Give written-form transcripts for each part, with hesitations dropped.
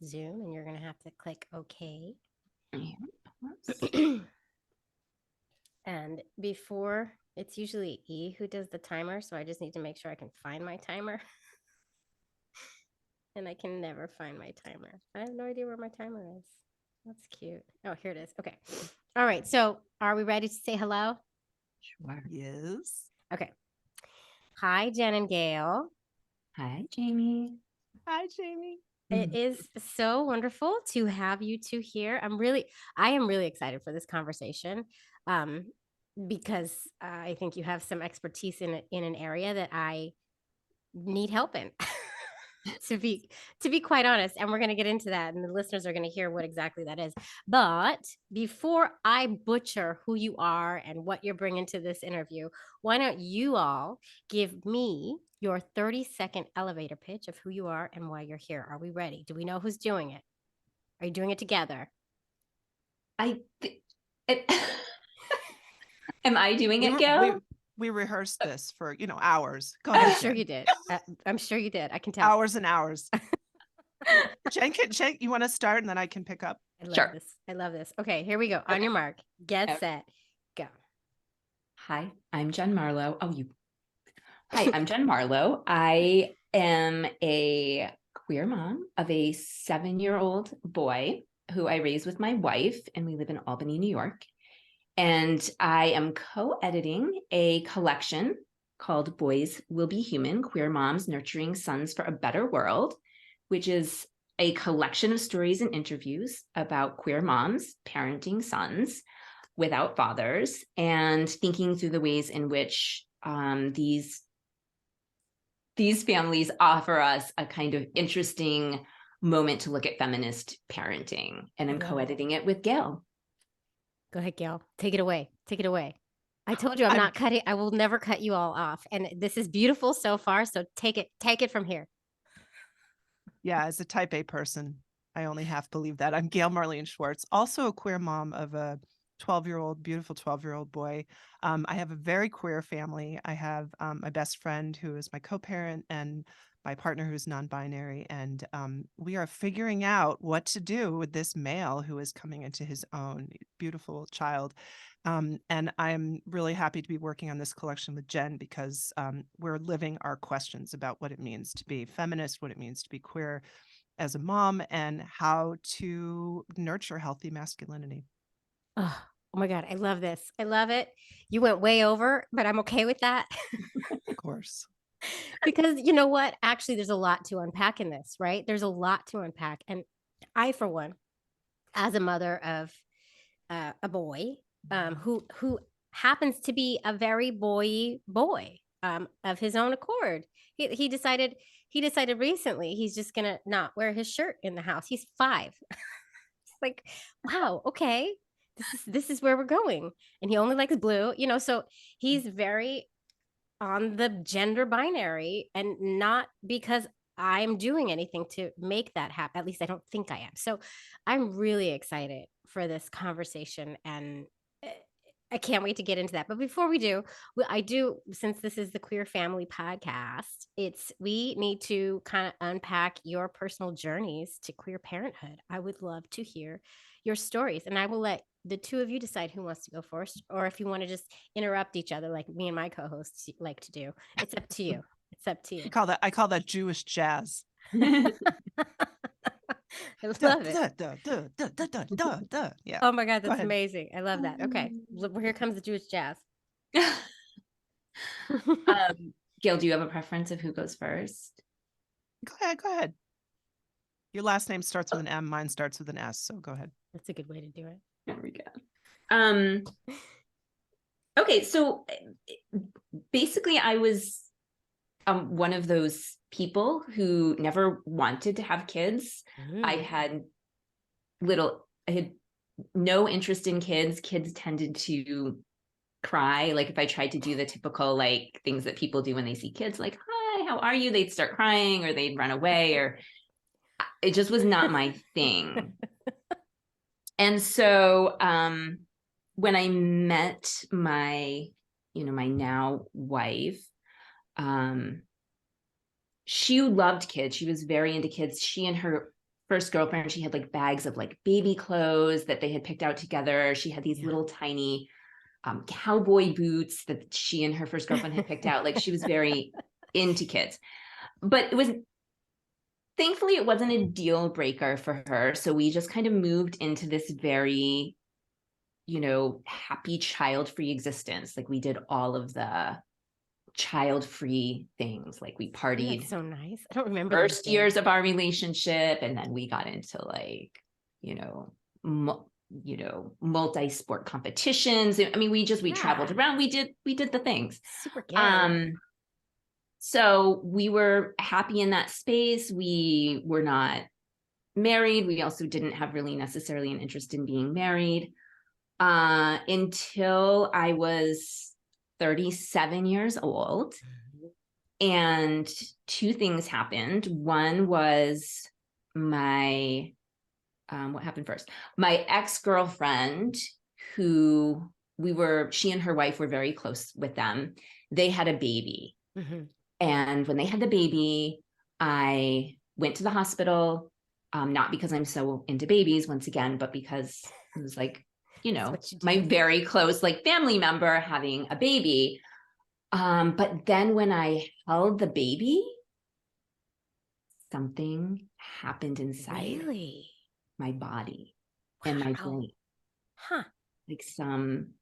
Zoom, and you're going to have to click OK. Yeah. And before, it's usually E who does the timer, so I just need to make sure I can find my timer. And I can never find my timer. I have no idea where my timer is. That's cute. Oh, here it is. Okay. All right. So are we ready to say hello? Sure. Yes. Okay. Hi, Jen and Gail. Hi, Jamie. Hi, Jamie. It is so wonderful to have you two here. I am really excited for this conversation, um, because I think you have some expertise in an area that I need help in. to be quite honest, and we're going to get into that, and the listeners are going to hear what exactly that is. But before I butcher who you are and what you're bringing to this interview, why don't you all give me your 30-second elevator pitch of who you are and why you're here? Are we ready? Do we know who's doing it? Are you doing it together? Am I doing it, Gail? We rehearsed this for, hours. Go ahead. I'm sure you did. I'm sure you did. I can tell. Hours and hours. Jen, you want to start and then I can pick up? I love Sure. this. I love this. Okay, here we go. On your mark, get Okay. set, go. Hi, I'm Jen Marlowe. Hi, I'm Jen Marlowe. I am a queer mom of a 7-year-old boy who I raised with my wife, and we live in Albany, New York. And I am co-editing a collection called Boys Will Be Human, Queer Moms Nurturing Sons for a Better World, which is a collection of stories and interviews about queer moms parenting sons without fathers, and thinking through the ways in which these families offer us a kind of interesting moment to look at feminist parenting. And I'm co-editing it with Gail. Go ahead, Gail. Take it away. Take it away. I told you I'm not cutting. I will never cut you all off. And this is beautiful so far. So take it from here. Yeah, as a type A person, I only half believe that. I'm Gail Marlene Schwartz, also a queer mom of a beautiful 12-year-old boy. I have a very queer family. I have my best friend who is my co-parent and my partner who's non-binary. And we are figuring out what to do with this male who is coming into his own beautiful child. And I'm really happy to be working on this collection with Jen because we're living our questions about what it means to be feminist, what it means to be queer as a mom, and how to nurture healthy masculinity. Oh my God. I love this. I love it. You went way over, but I'm okay with that. Of course. Because you know what? Actually, there's a lot to unpack in this, right? There's a lot to unpack. And I, for one, as a mother of a boy who happens to be a very boy of his own accord. He decided recently he's just gonna not wear his shirt in the house. He's 5. It's like, wow, okay, this is where we're going. And he only likes blue, so he's very on the gender binary, and not because I'm doing anything to make that happen. At least I don't think I am. So I'm really excited for this conversation, and I can't wait to get into that. But before we do, since this is the Queer Family Podcast, we need to kind of unpack your personal journeys to queer parenthood. I would love to hear your stories, and I will let the two of you decide who wants to go first, or if you want to just interrupt each other like me and my co-hosts like to do. It's up to you. It's up to you. I call that Jewish jazz. I love it. Yeah. Oh my God, Go that's ahead. amazing. I love that. Okay, here comes the Jewish jazz. Gail, do you have a preference of who goes first? Go ahead. Your last name starts with an M. Mine starts with an S. So go ahead. That's a good way to do it. There we go. Okay, so basically I was one of those people who never wanted to have kids. I had no interest in kids. Kids tended to cry. Like if I tried to do the typical like things that people do when they see kids, like, hi, how are you? They'd start crying or they'd run away, or it just was not my thing. And so when I met my now wife, she loved kids. She was very into kids. She and her first girlfriend, she had like bags of like baby clothes that they had picked out together. She had these Yeah. little tiny cowboy boots that she and her first girlfriend had picked out. Like she was very into kids, but thankfully it wasn't a deal breaker for her. So we just kind of moved into this very, happy child-free existence. Like we did all of the child-free things. Like we Isn't partied that so nice? I don't remember those first years days. of our relationship, and then we got into like, you know, multi-sport competitions. I mean, we traveled Yeah. around. We did the things. Super gay. So we were happy in that space. We were not married. We also didn't have really necessarily an interest in being married until I was 37 years old. And two things happened. One was what happened first? My ex-girlfriend, she and her wife were very close with them. They had a baby. Mhm. And when they had the baby, I went to the hospital, not because I'm so into babies once again, but because it was like, That's what you my do. very close like family member having a baby. But then when I held the baby, something happened inside Really? my body and my Wow. brain, Huh. like some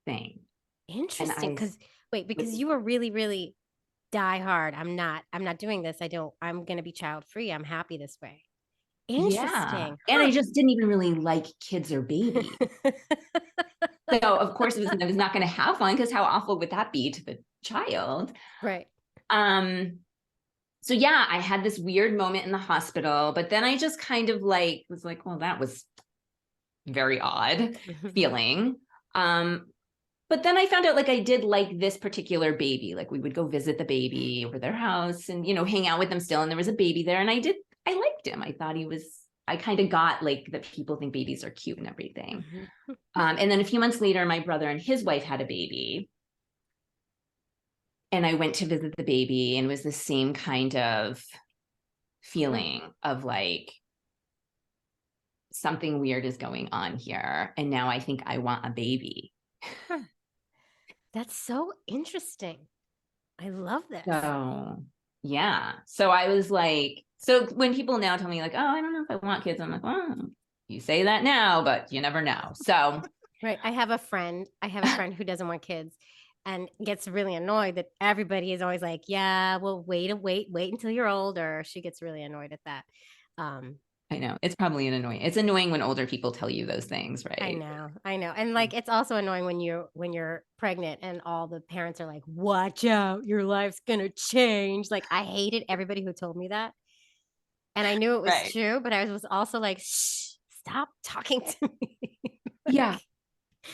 thing. Interesting. I Because you were really, really die hard. I'm not doing this. I'm gonna be child free. I'm happy this way. Yeah. Interesting. And I Huh. just didn't even really like kids or babies. So of course I was not going to have one, because how awful would that be to the child? Right. So yeah, I had this weird moment in the hospital, but then I just kind of like was like, well, that was very odd feeling. But then I found out like I did like this particular baby. Like we would go visit the baby over their house and, hang out with them still. And there was a baby there, and I liked him. I thought I kind of got like that people think babies are cute and everything. And then a few months later, my brother and his wife had a baby. And I went to visit the baby, and it was the same kind of feeling of like, something weird is going on here. And now I think I want a baby. That's so interesting. I love this. So yeah. So I was like, so when people now tell me like, oh, I don't know if I want kids, I'm like, well, you say that now, but you never know. So Right. I have a friend who doesn't want kids and gets really annoyed that everybody is always like, yeah, well, wait until you're older. She gets really annoyed at that. I know it's probably it's annoying when older people tell you those things, right? I know. And like, it's also annoying when you're pregnant and all the parents are like, watch out, your life's gonna change. Like, I hated everybody who told me that. And I knew it was Right. true, but I was also like, shh, stop talking to me. Yeah.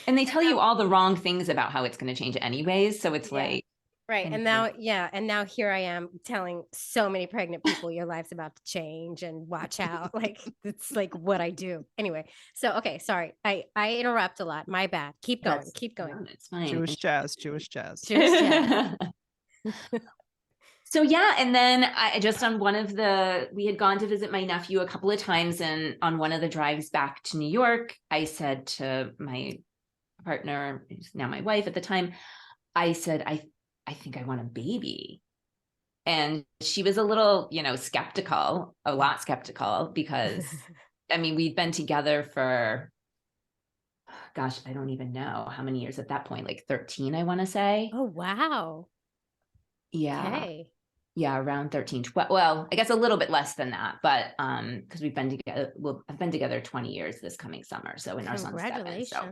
And they tell you all the wrong things about how it's going to change anyways. So it's like, right. And now here I am telling so many pregnant people your life's about to change and watch out. Like, it's like what I do. Anyway, so okay, sorry. I interrupt a lot. My bad. Keep going. No, it's fine. Jewish jazz, Jewish jazz. Jewish jazz. So yeah, and then I just we had gone to visit my nephew a couple of times, and on one of the drives back to New York, I said to my partner, who's now my wife at the time, I said, I think I want a baby. And she was a little, skeptical, a lot skeptical, because I mean, we'd been together for, gosh, I don't even know how many years at that point, like 13, I want to say. Oh, wow. Yeah. Okay. Yeah, around 13, 12. Well, I guess a little bit less than that, but because we've been together, I've been together 20 years this coming summer. So in our son's 7, Congratulations. so.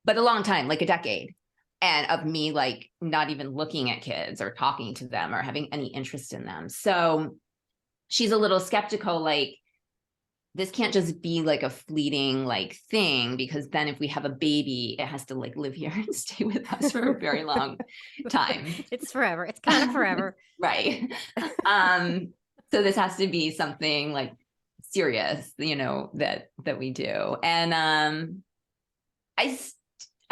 But a long time, like a decade. And of me, like, not even looking at kids or talking to them or having any interest in them. So she's a little skeptical, like, this can't just be like a fleeting like thing, because then if we have a baby, it has to like live here and stay with us for a very long time. It's forever. It's kind of forever. Right. So this has to be something like serious, that we do. And I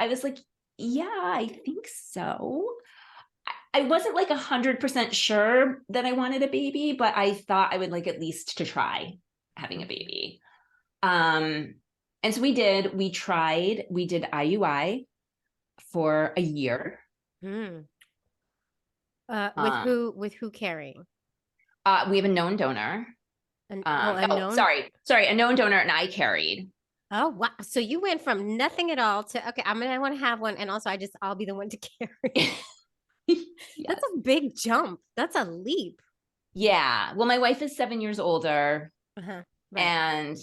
was like, yeah, I think so. I wasn't like 100% sure that I wanted a baby, but I thought I would like at least to try having a baby. And so we did. We did IUI for a year. Mm. Um, With who carrying? we have a known donor. Unknown. Sorry, a known donor, and I carried. Oh, wow. So you went from nothing at all to, okay, I want to have one. And also I'll be the one to carry. Yes. That's a big jump. That's a leap. Yeah. Well, my wife is 7 years older, Uh-huh. Right. and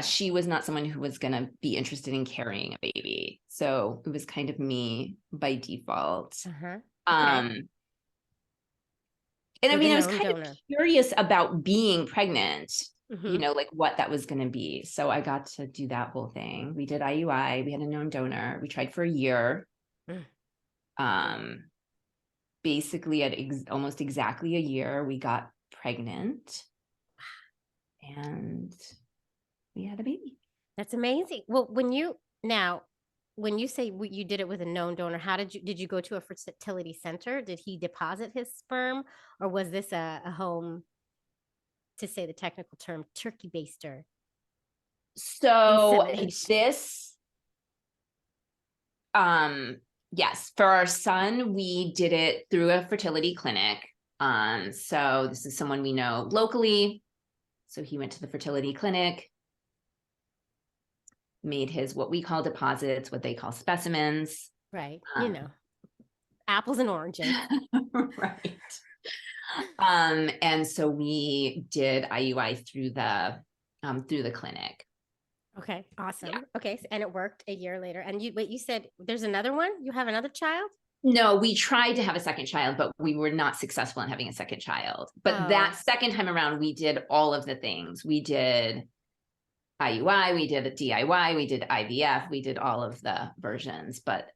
she was not someone who was going to be interested in carrying a baby. So it was kind of me by default. Uh-huh. And I With mean, a I was known kind donor. of curious about being pregnant, Mhm. like what that was going to be. So I got to do that whole thing. We did IUI. We had a known donor. We tried for a year. Mm. Basically at almost exactly a year, we got pregnant and we had a baby. That's amazing. Well, when you say you did it with a known donor, how did you go to a fertility center? Did he deposit his sperm, or was this a home, to say the technical term, turkey baster So insemination? this, yes, for our son, we did it through a fertility clinic. So this is someone we know locally. So he went to the fertility clinic, made his what we call deposits, what they call specimens. Right. Apples and oranges. Right. And so we did IUI through the clinic. Okay, awesome. Yeah. Okay, and it worked a year later. And you said there's another one? You have another child? No, we tried to have a second child, but we were not successful in having a second child. But that second time around, we did all of the things. We did IUI, we did a DIY, we did IVF, we did all of the versions. But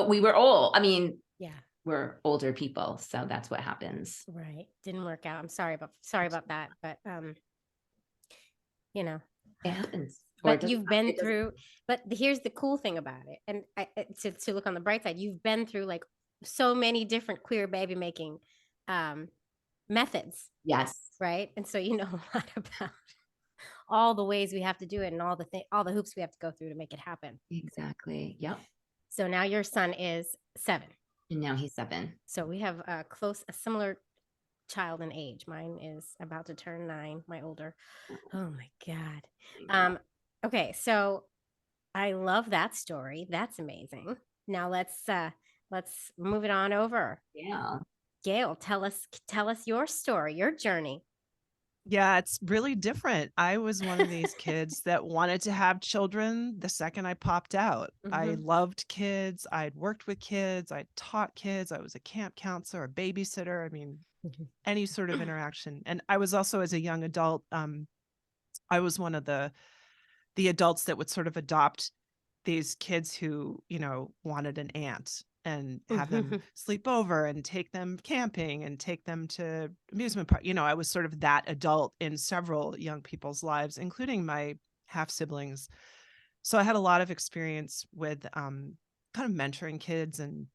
we were old. I mean, Yeah. We're older people, so that's what happens. Right. Didn't work out. I'm sorry about that, but It happens. But you've been through, but here's the cool thing about it. And to look on the bright side, you've been through like so many different queer baby making methods. Yes. Right. And so you know a lot about all the ways we have to do it and all the hoops we have to go through to make it happen. Exactly. Yep. So now your son is 7. And now he's 7. So we have a similar child in age. Mine is about to turn 9, my older. Oh my God. Okay, so I love that story. That's amazing. Now let's move it on over. Yeah. Gail, tell us your story, your journey. Yeah, it's really different. I was one of these kids that wanted to have children the second I popped out. I loved kids. I'd worked with kids. I taught kids. I was a camp counselor, a babysitter. I mean, any sort of interaction. And I was also, as a young adult, I was one of the adults that would sort of adopt these kids who, wanted an aunt and have them sleep over and take them camping and take them to amusement park. I was sort of that adult in several young people's lives, including my half siblings. So I had a lot of experience with kind of mentoring kids and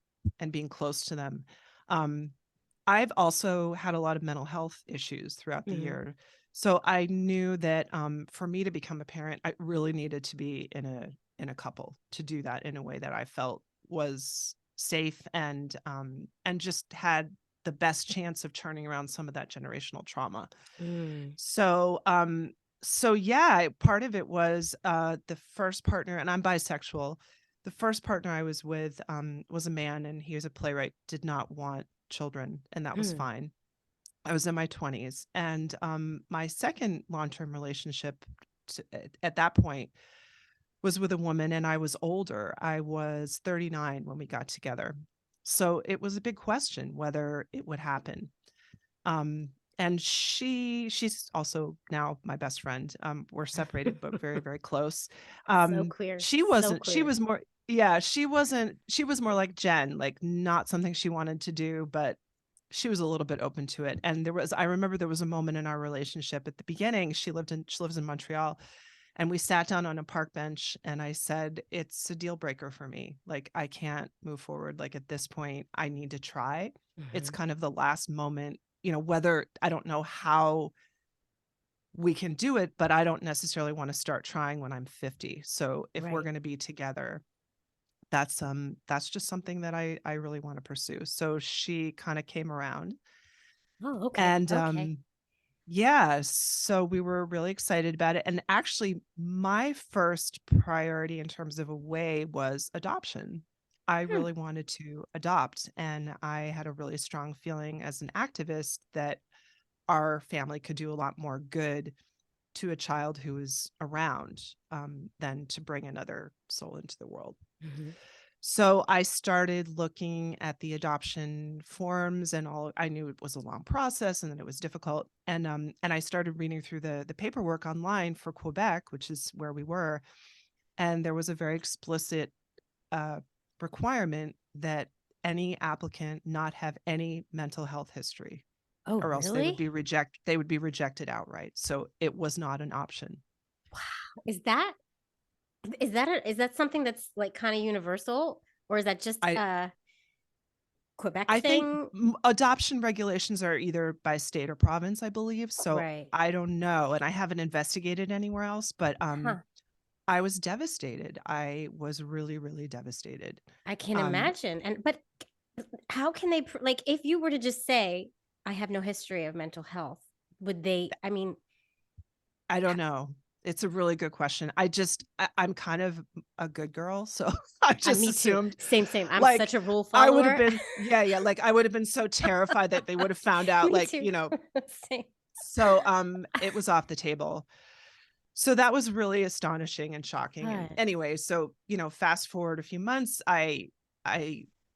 being close to them. I've also had a lot of mental health issues throughout the year. So I knew that for me to become a parent, I really needed to be in a couple to do that in a way that I felt was safe and just had the best chance of turning around some of that generational trauma. So yeah, part of it was the first partner, and I'm bisexual. The first partner I was with was a man, and he was a playwright, did not want children, and that was fine. I was in my 20s, and my second long-term relationship at that point was with a woman, and I was older. I was 39 when we got together. So it was a big question whether it would happen. And she's also now my best friend. We're separated, but very, very close. So queer. She was more more like Jen, like not something she wanted to do, but she was a little bit open to it. And I remember there was a moment in our relationship at the beginning. She lives in Montreal, And we sat down on a park bench and I said, it's a deal breaker for me. Like, I can't move forward. Like, at this point, I need to try. It's Mhm. kind of the last moment, whether I don't know how we can do it, but I don't necessarily want to start trying when I'm 50. So if we're Right. going to be together, that's just something that I really want to pursue. So she kind of came around Oh, okay. and Okay. yeah, so we were really excited about it. And actually, my first priority in terms of a way was adoption. I Hmm. really wanted to adopt, and I had a really strong feeling as an activist that our family could do a lot more good to a child who is around than to bring another soul into the world. Mhm. So I started looking at the adoption forms and all. I knew it was a long process and that it was difficult. And I started reading through the paperwork online for Quebec, which is where we were. And there was a very explicit uh, requirement that any applicant not have any mental health history, Oh, or else really? they would be rejected outright. So it was not an option. Is that is that something that's like kind of universal, or is that just I a Quebec I think thing? adoption regulations are either by state or province, I believe. So Right. I don't know, and I haven't investigated anywhere else, but Huh. I was devastated. I was really, really devastated. I can Um, imagine. And but how can they like if you were to just say I have no history of mental health, would they? I mean, I don't know. It's a really good question. I'm kind of a good girl, so I just me too. assumed Same, same. I'm like such a rule I would have follower. been, yeah, yeah, like I would have been so terrified that they would have found out, Me like, too. Same. so it was off the table. So that was really astonishing and shocking. And But anyway, so, fast forward a few months, I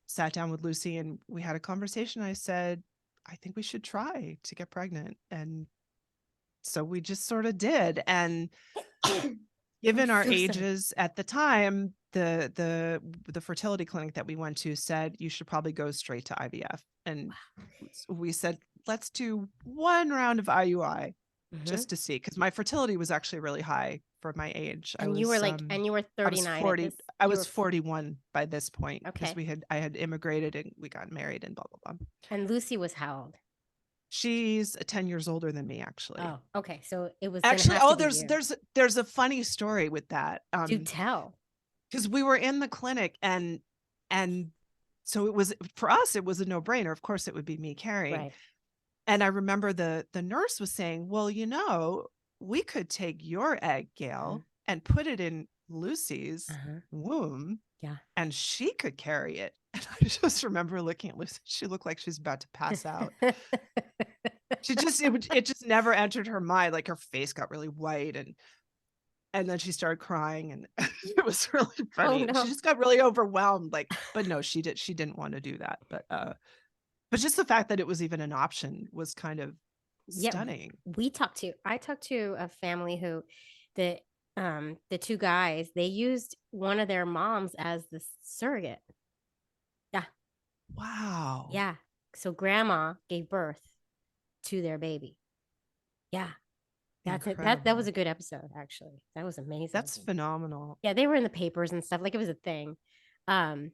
sat down with Lucy and we had a conversation. I said, I think we should try to get pregnant. And so we just sort of did. And I'm given our so sorry. ages at the time, the fertility clinic that we went to said you should probably go straight to IVF. And we said, let's do one round of IUI Mhm. just to see, because my fertility was actually really high for my age. And you were like, and you were I was 39 at 40, this. I You was were 41 by this point because okay. I had immigrated and we got married and blah blah blah. And Lucy was how old? She's 10 years older than me, actually. Oh, okay. So it was gonna Actually, have to oh, be you. there's a funny story with that. Do tell. Because we were in the clinic and so it was, for us, it was a no-brainer. Of course, it would be me carrying. Right. And I remember the nurse was saying, well, we could take your egg, Mhm. Gail, and put it in Lucy's Uh-huh. womb Yeah. and she could carry it. And I just remember looking at Lucy. She looked like she was about to pass out. It just never entered her mind. Like her face got really white and then she started crying and it was really Oh funny. She no. just got really overwhelmed. Like, but no, she didn't want to do that. But just the fact that it was even an option was kind of Yeah, stunning. I talked to a family who the the two guys, they used one of their moms as the surrogate. Yeah. Wow. Yeah. So grandma gave birth to their baby. Yeah. That's it. That was Incredible. a good episode, actually. That was amazing. That's phenomenal. Yeah, they were in the papers and stuff. Like it was a thing. Um,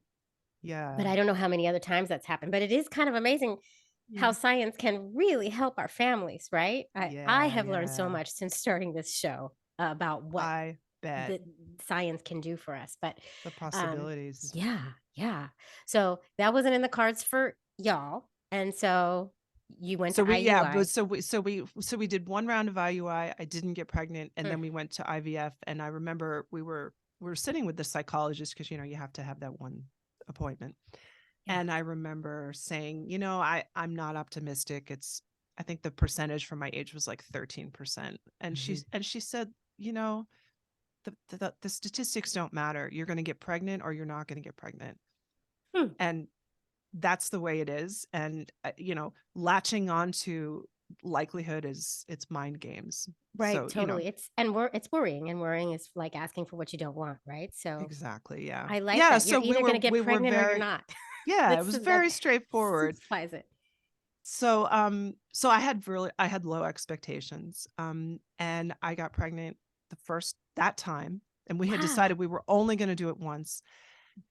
but Yeah. I don't know how many other times that's happened. But it is kind of amazing how Yeah. science can really help our families, right? I Yeah. have learned so Yeah. much since starting this show about what I bet the science can do for us. But the um, possibilities. yeah, yeah. So that wasn't in the cards for y'all. And so you went So to IUI. so we did one round of IUI. I didn't get pregnant, and Hmm. then we went to IVF. And I remember we were sitting with the psychologist because you have to have that one appointment. Yeah. And I remember saying, I'm not optimistic. I think the percentage for my age was like 13%. And Mhm. she said, the statistics don't matter. You're going to get pregnant or you're not going to get pregnant. Hmm. And that's the way it is. And, latching on to likelihood it's mind games. Right, So, totally. It's worrying, and worrying is like asking for what you don't want, right? So exactly. Yeah. I like Yeah. that. You're So either going to get we were pregnant or you're very, not. yeah, it was That very straightforward. simplifies it. So I had low expectations. And I got pregnant that time, and we had Wow. decided we were only going to do it once.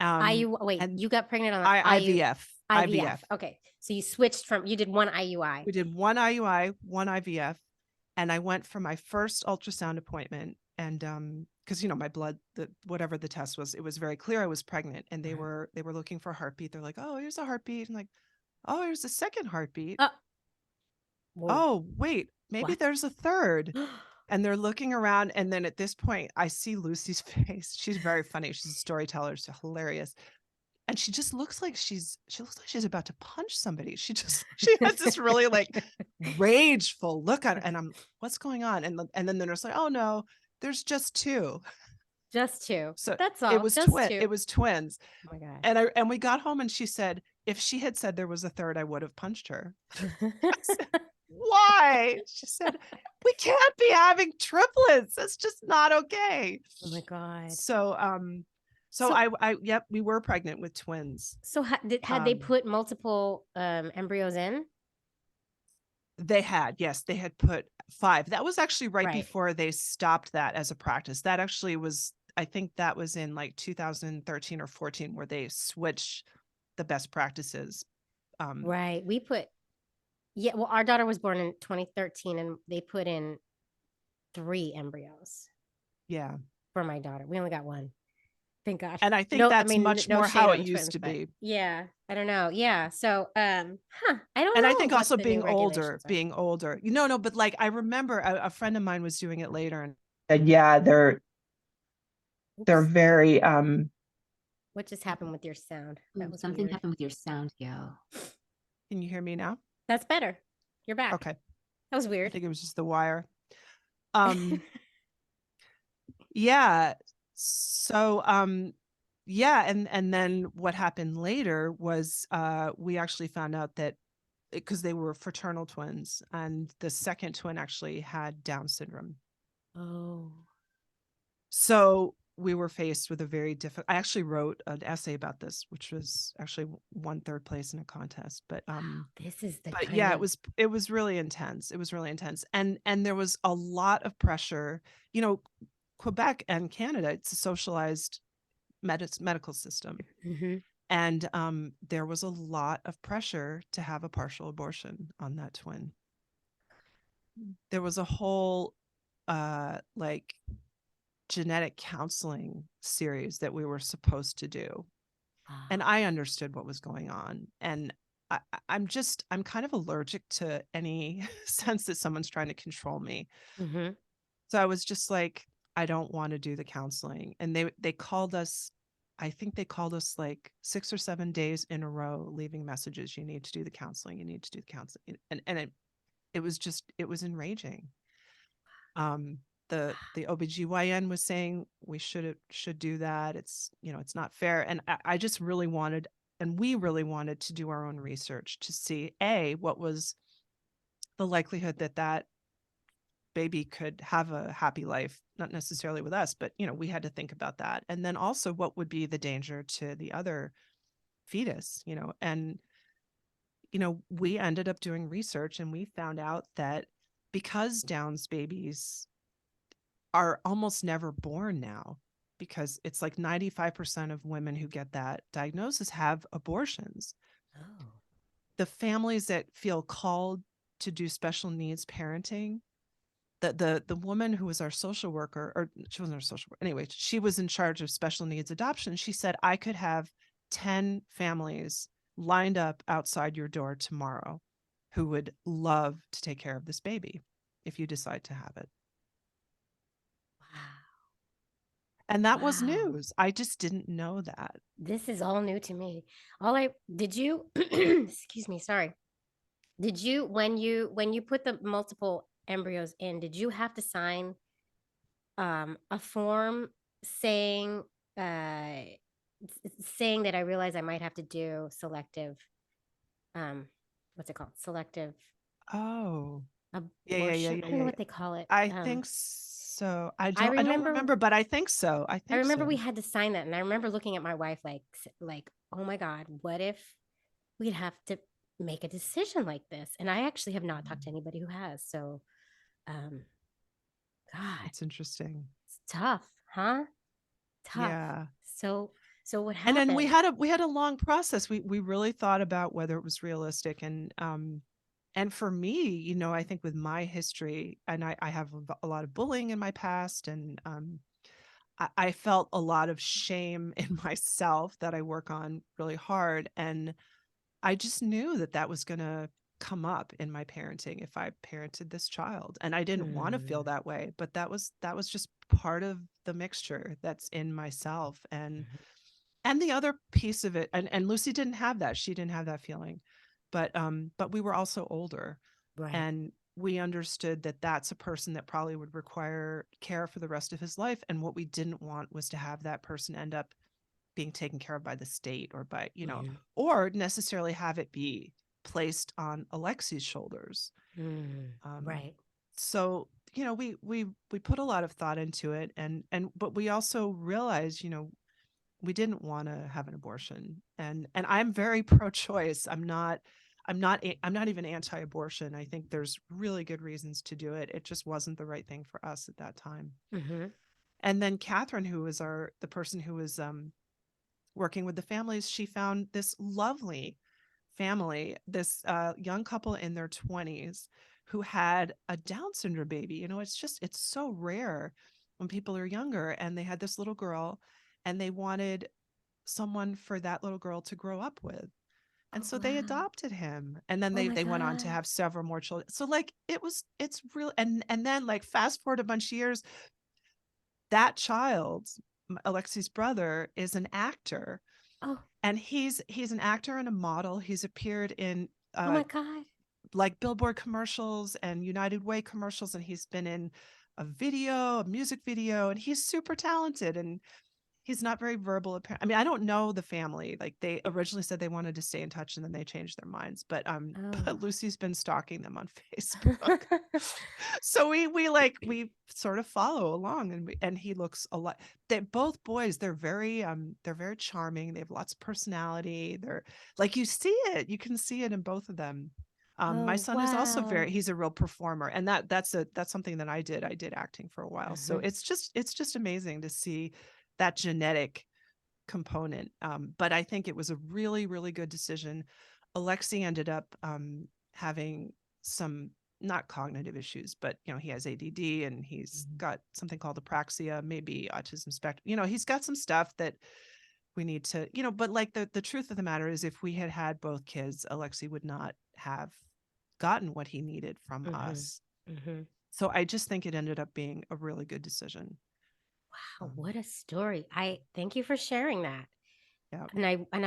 Wait, and you got pregnant on the IVF. IVF. Okay. So you switched you did one IUI. We did one IUI, one IVF, and I went for my first ultrasound appointment. And because my blood, whatever the test was, it was very clear I was pregnant, and they were looking for a heartbeat. They're like, "Oh, here's a heartbeat," and like, "Oh, here's a second heartbeat. Whoa. Oh, wait, maybe What? there's a third." And they're looking around, and then at this point, I see Lucy's face. She's very funny. She's a storyteller. She's hilarious. And she just looks like she looks like she's about to punch somebody. She has this really like rageful look on, and I'm, what's going on? And then the nurse like, "Oh no, there's just two." Just two. So That's all. it was Just two. it was twins. Oh my God. And we got home, and she said, if she had said there was a third, I would have punched her. I said, why? She said, we can't be having triplets. That's just not okay. Oh my God. So yep, we were pregnant with twins. So had they put multiple embryos in? They had, yes, they had put 5. That was actually right Right. before they stopped that as a practice. That actually was, I think that was in like 2013 or 14 where they switched the best practices. Right. Well, our daughter was born in 2013, and they put in 3 embryos Yeah. for my daughter. We only got 1. Thank God. And I think that's much more shade how on it the used twins, to but be. yeah, I don't know. Yeah. So, I don't And know I think what also the new being regulations older, are. no, but like I remember a friend of mine was doing it later, and said, yeah, they're Oops. very What just happened with your sound? That was Something weird. happened with your sound, Gail. Can you hear me now? That's better. You're back. Okay. That was I weird. think it was just the wire. Yeah. So yeah, and then what happened later was we actually found out that because they were fraternal twins, and the second twin actually had Down syndrome. Oh. So we were faced with a very difficult. I actually wrote an essay about this, which was actually won 3rd place in a contest. But This is the but yeah, it was really intense. It was really intense, and there was a lot of pressure. Quebec and Canada, it's a socialized medical system. Mm-hmm. And there was a lot of pressure to have a partial abortion on that twin. There was a whole like genetic counseling series that we were supposed to do. And I understood what was going on. And I'm kind of allergic to any sense that someone's trying to control me. Mm-hmm. So I was just like, I don't want to do the counseling. And they called us, I think they called us like 6 or 7 days in a row, leaving messages. You need to do the counseling. You need to do the counseling. And it was enraging. The OBGYN was saying we should do that. It's not fair. And I just really wanted, and we really wanted to do our own research to see what was the likelihood that baby could have a happy life, not necessarily with us, but we had to think about that. And then also what would be the danger to the other fetus, and we ended up doing research, and we found out that because Down's babies are almost never born now, because it's like 95% of women who get that diagnosis have abortions. Oh. The families that feel called to do special needs parenting, the woman who was our social worker, or she wasn't our social worker, anyway, she was in charge of special needs adoption. She said, I could have 10 families lined up outside your door tomorrow who would love to take care of this baby if you decide to have it. Wow. And that was Wow. news. I just didn't know that. This is all new to me. Did you excuse me, sorry. Did you when you put the multiple embryos in, did you have to sign a form saying that I realize I might have to do selective what's it called? Selective Oh. abortion. Yeah. I don't know what they call it. I think so. I don't remember- remember, but I think so. I remember so. we had to sign that, and I remember looking at my wife like, oh my God, what if we'd have to make a decision like this? And I actually have not talked to anybody who has. So God, It's interesting. it's tough, huh? Tough. Yeah. So what And then we happened? had a long process. We really thought about whether it was realistic, and for me, I think with my history, and I have a lot of bullying in my past, and I felt a lot of shame in myself that I work on really hard, and I just knew that that was going to come up in my parenting if I parented this child, and I didn't want to feel Mm, that way, but that was just part of the mixture that's in myself. mhm. And the other piece of it, and Lucy didn't have that. She didn't have that feeling. But we were also older, Right. and we understood that that's a person that probably would require care for the rest of his life, and what we didn't want was to have that person end up being taken care of by the state, or by, Mhm. or necessarily have it be placed on Alexi's shoulders. Um, Right. so, we put a lot of thought into it, and but we also realized, we didn't want to have an abortion, and I'm very pro-choice. I'm not even anti-abortion. I think there's really good reasons to do it. It just wasn't the right thing for us at that time. Mhm. And then Catherine, who was the person who was working with the families, she found this lovely family, this young couple in their 20s who had a Down syndrome baby. It's so rare when people are younger, and they had this little girl, and they wanted someone for that little girl to grow up with. And Oh, so they wow. adopted him, and then Oh my they went on to God. have several more children. So like it's real. And then, like, fast forward a bunch of years, that child, Alexi's brother, is an actor, Oh, and he's an actor and a model. He's appeared in oh my God. like Billboard commercials and United Way commercials, and he's been in a music video, and he's super talented, and he's not very verbal. I mean, I don't know the family. Like, they originally said they wanted to stay in touch, and then they changed their minds. But Oh. but Lucy's been stalking them on Facebook. So we sort of follow along, and he looks a lot. They both boys. They're very charming. They have lots of personality. They're like, you see it. You can see it in both of them. My Oh, son is also wow. he's a real performer, and that's something that I did acting for a while. So Mhm. it's just amazing to see that genetic component. But I think it was a really, really good decision. Alexi ended up having some, not cognitive issues, but he has ADD, and he's Mhm. got something called apraxia, maybe autism spectrum. He's got some stuff that we need to, but like the truth of the matter is, if we had had both kids, Alexi would not have gotten what he needed from Mhm. us. Mhm. So I just think it ended up being a really good decision. Wow, Um, what a story. I thank you for sharing that. yeah. And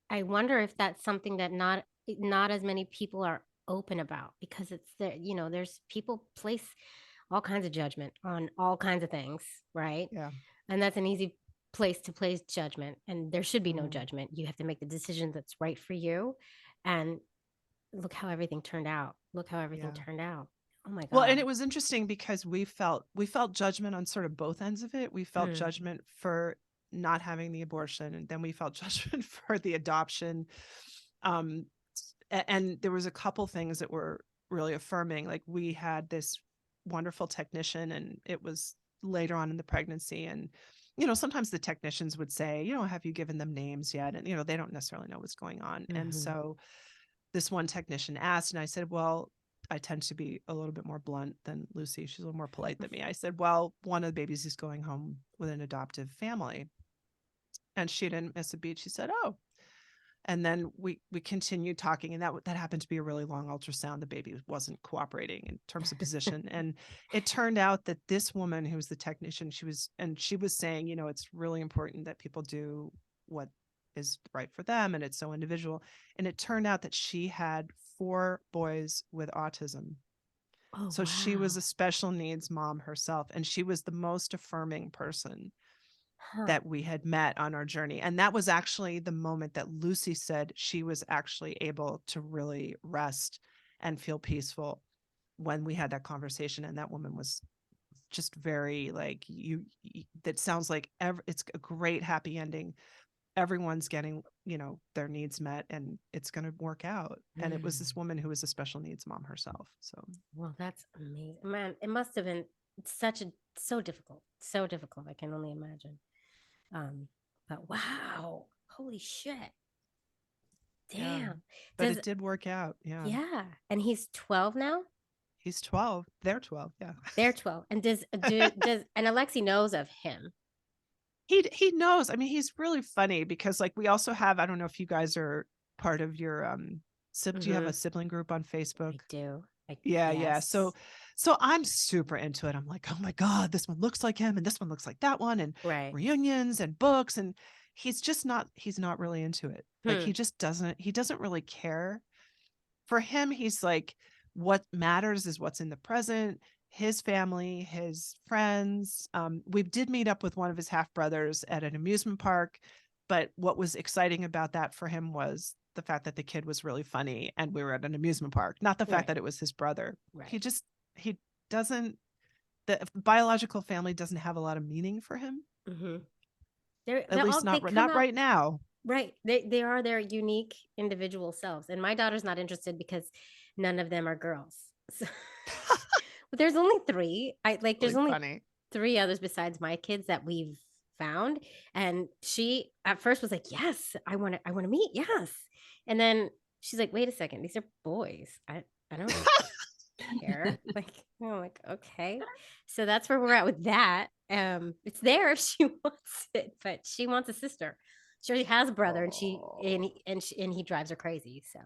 I wonder if that's something that not as many people are open about, because it's there, there's people place all kinds of judgment on all kinds of things, right? Yeah. And that's an easy place to place judgment, and there should be no Mm. judgment. You have to make the decision that's right for you. And look how everything turned out. Look how everything Yeah. turned out. Oh my Well, and God. it was interesting because we felt judgment on sort of both ends of it. We felt Mm. judgment for not having the abortion, and then we felt judgment for the adoption. Um, and there was a couple things that were really affirming. Like, we had this wonderful technician, and it was later on in the pregnancy, and sometimes the technicians would say, have you given them names yet? And they don't necessarily know what's going on. And Mhm. so this one technician asked, and I said, well, I tend to be a little bit more blunt than Lucy. She's a little more polite than me. I said, well, one of the babies is going home with an adoptive family. And she didn't miss a beat. She said, oh. And then we continued talking, and that happened to be a really long ultrasound. The baby wasn't cooperating in terms of position, and it turned out that this woman, who was the technician, she was saying, it's really important that people do what is right for them, and it's so individual. And it turned out that she had 4 boys with autism. Oh, So she was a wow. special needs mom herself, and she was the most affirming person Huh. that we had met on our journey. And that was actually the moment that Lucy said she was actually able to really rest and feel peaceful, when we had that conversation. And that woman was just very like, that sounds like it's a great happy ending. Everyone's getting, their needs met, and it's going to work out. And it was Mm. this woman who was a special needs mom herself. So Well, that's amazing. Man, it must have been it's so difficult. I can only imagine. But wow, holy shit. Yeah. Damn. But Does it did work out. Yeah. Yeah. And he's 12 now? He's 12. They're 12. Yeah. They're 12. And does and Alexi knows of him. He knows. I mean, he's really funny because like we also have, I don't know if you guys are part of your do you have a sibling group on I Facebook? do. Yeah. Yes. So I'm super into it. I'm like, oh my God, this one looks like him and this one looks like that one, and Right. reunions and books. And he's not really into it. Like Hmm. he doesn't really care. For him, he's like, what matters is what's in the present, his family, his friends. We did meet up with one of his half brothers at an amusement park, but what was exciting about that for him was the fact that the kid was really funny and we were at an amusement park, not the fact Right. that it was his brother. Right. He doesn't, the biological family doesn't have a lot of meaning for him. Mm-hmm. At least not right now. Right. They are their unique individual selves. And my daughter's not interested because none of them are girls. So, but there's only three. There's Really only funny. three others besides my kids that we've found. And she at first was like, yes, I want to meet. Yes. And then she's like, wait a second, these are boys. I don't care. I'm like, okay. So that's where we're at with that. It's there if she wants it, but she wants a sister. She already has a brother, and he drives her crazy. So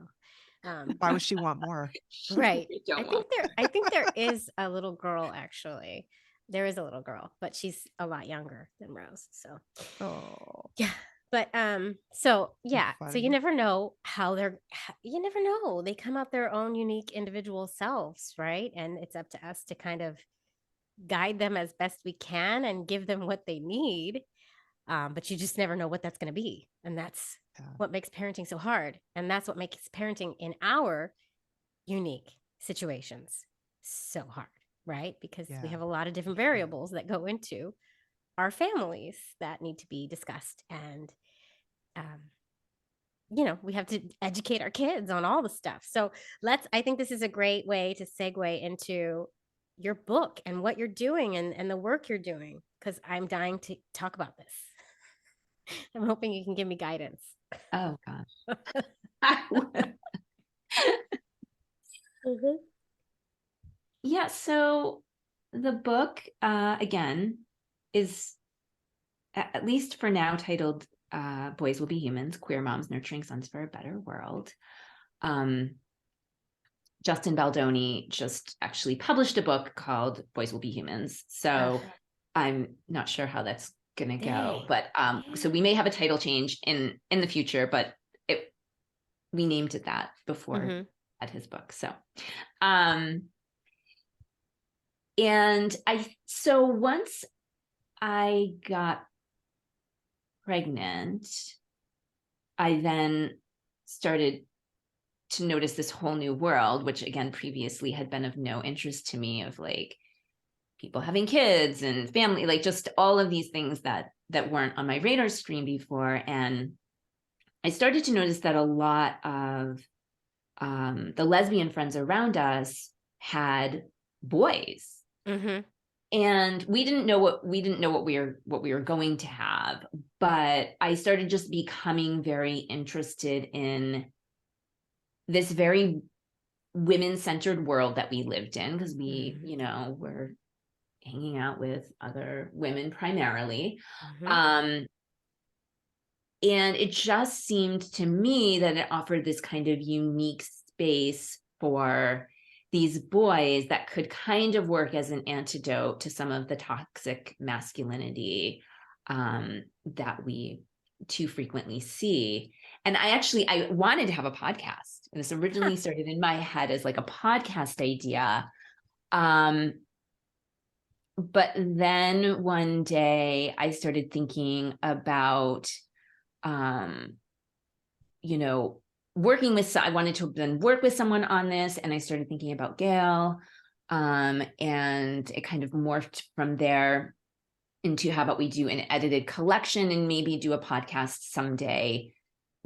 Why would she want more? right. You don't I want think there is a little girl actually. There is a little girl, but she's a lot younger than Rose. So Oh, yeah. But so yeah, so funny. you never know you never know. They come out their own unique individual selves, right? And it's up to us to kind of guide them as best we can and give them what they need. But you just never know what that's going to be. And that's what makes parenting so hard. And that's what makes parenting in our unique situations so hard, right? Because we have a lot of different variables that go into our families that need to be discussed. And, we have to educate our kids on all the stuff. So I think this is a great way to segue into your book and what you're doing and the work you're doing, because I'm dying to talk about this. I'm hoping you can give me guidance. Oh gosh. I would. Mm-hmm. Yeah, so the book again is at least for now titled Boys Will Be Humans, Queer Moms Nurturing Sons for a Better World. Justin Baldoni just actually published a book called Boys Will Be Humans. So I'm not sure how that's gonna go, but so we may have a title change in the future, but we named it that before at his book. So and so once I got pregnant, I then started to notice this whole new world, which again previously had been of no interest to me, of like people having kids and family, like just all of these things that weren't on my radar screen before. And I started to notice that a lot of the lesbian friends around us had boys. Mm-hmm. And we didn't know what we were going to have, but I started just becoming very interested in this very women-centered world that we lived in, because we, were hanging out with other women primarily. And it just seemed to me that it offered this kind of unique space for these boys that could kind of work as an antidote to some of the toxic masculinity that we too frequently see. And I wanted to have a podcast. And this originally started in my head as like a podcast idea. But then one day I started thinking about, I wanted to then work with someone on this, and I started thinking about Gail, and it kind of morphed from there into how about we do an edited collection and maybe do a podcast someday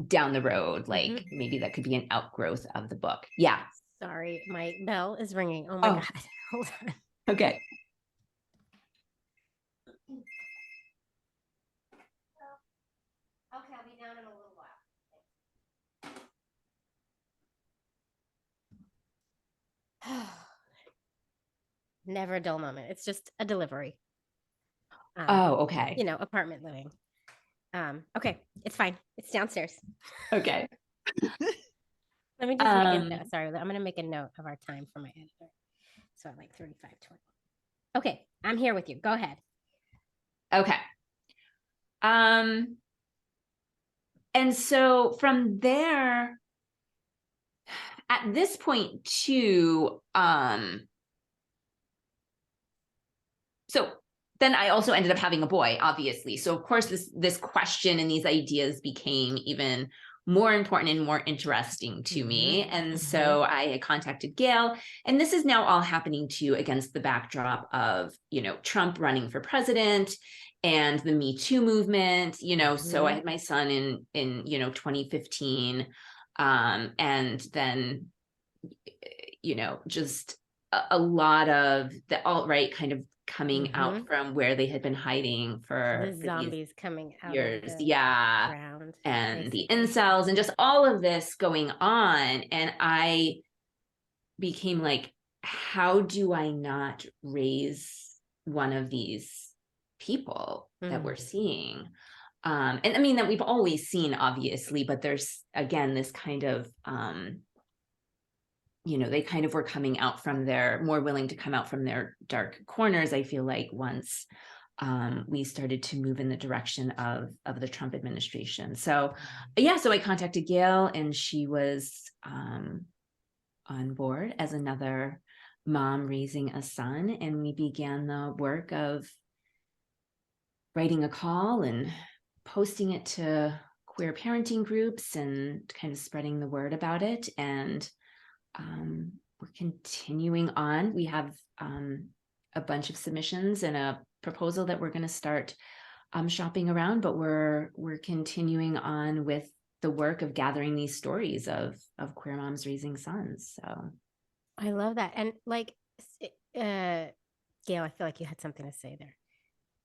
down the road, like maybe that could be an outgrowth of the book. Yeah. Sorry, my bell is ringing. Oh my God. Hold on. Okay. Never a dull moment. It's just a delivery. Oh, okay. Apartment living. Okay, it's fine. It's downstairs. Okay. Let me just make Um, a sorry, I'm gonna make a note of our time for my editor. So I like 35:20. Okay, I'm here with you. Go ahead. okay. And so from there, at this point too, so then I also ended up having a boy, obviously. So of course this question and these ideas became even more important and more interesting to me. And so I contacted Gail, and this is now all happening too against the backdrop of, Trump running for president and the Me Too movement, so I had my son in 2015. And then, just a lot of the alt-right kind of coming out from where they had been hiding for The zombies coming out years. of the Yeah. ground. And the basically. incels and just all of this going on. And I became like, how do I not raise one of these people that we're seeing? And I mean, that we've always seen, obviously, but there's, again, this kind of, they kind of were coming out from more willing to come out from their dark corners, I feel like, once we started to move in the direction of the Trump administration. So yeah, so I contacted Gail, and she was on board as another mom raising a son. And we began the work of writing a call and posting it to queer parenting groups and kind of spreading the word about it. And we're continuing on. We have a bunch of submissions and a proposal that we're going to start shopping around, but we're continuing on with the work of gathering these stories of queer moms raising sons. So I love that. And Gail, I feel like you had something to say there.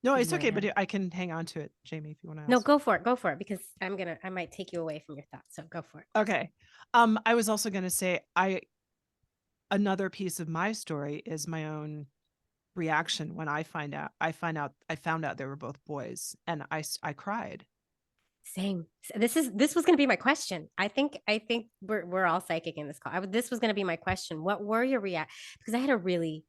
No, it's okay, but I can hang on to it, Jamie, if you want to ask. No, go for it, because I might take you away from your thoughts. So go for it. Okay. I was also going to say, another piece of my story is my own reaction when I found out they were both boys, and I cried. Same. This was going to be my question. I think we're all psychic in this call. This was going to be my question. What were your because I had a really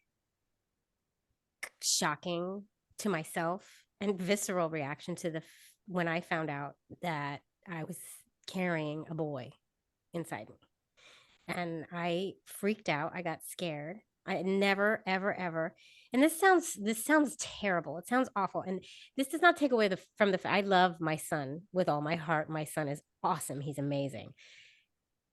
shocking to myself and visceral reaction to when I found out that I was carrying a boy inside me. And I freaked out. I got scared. I never, ever, ever. And this sounds terrible. It sounds awful. And this does not take away from the fact I love my son with all my heart. My son is awesome. He's amazing.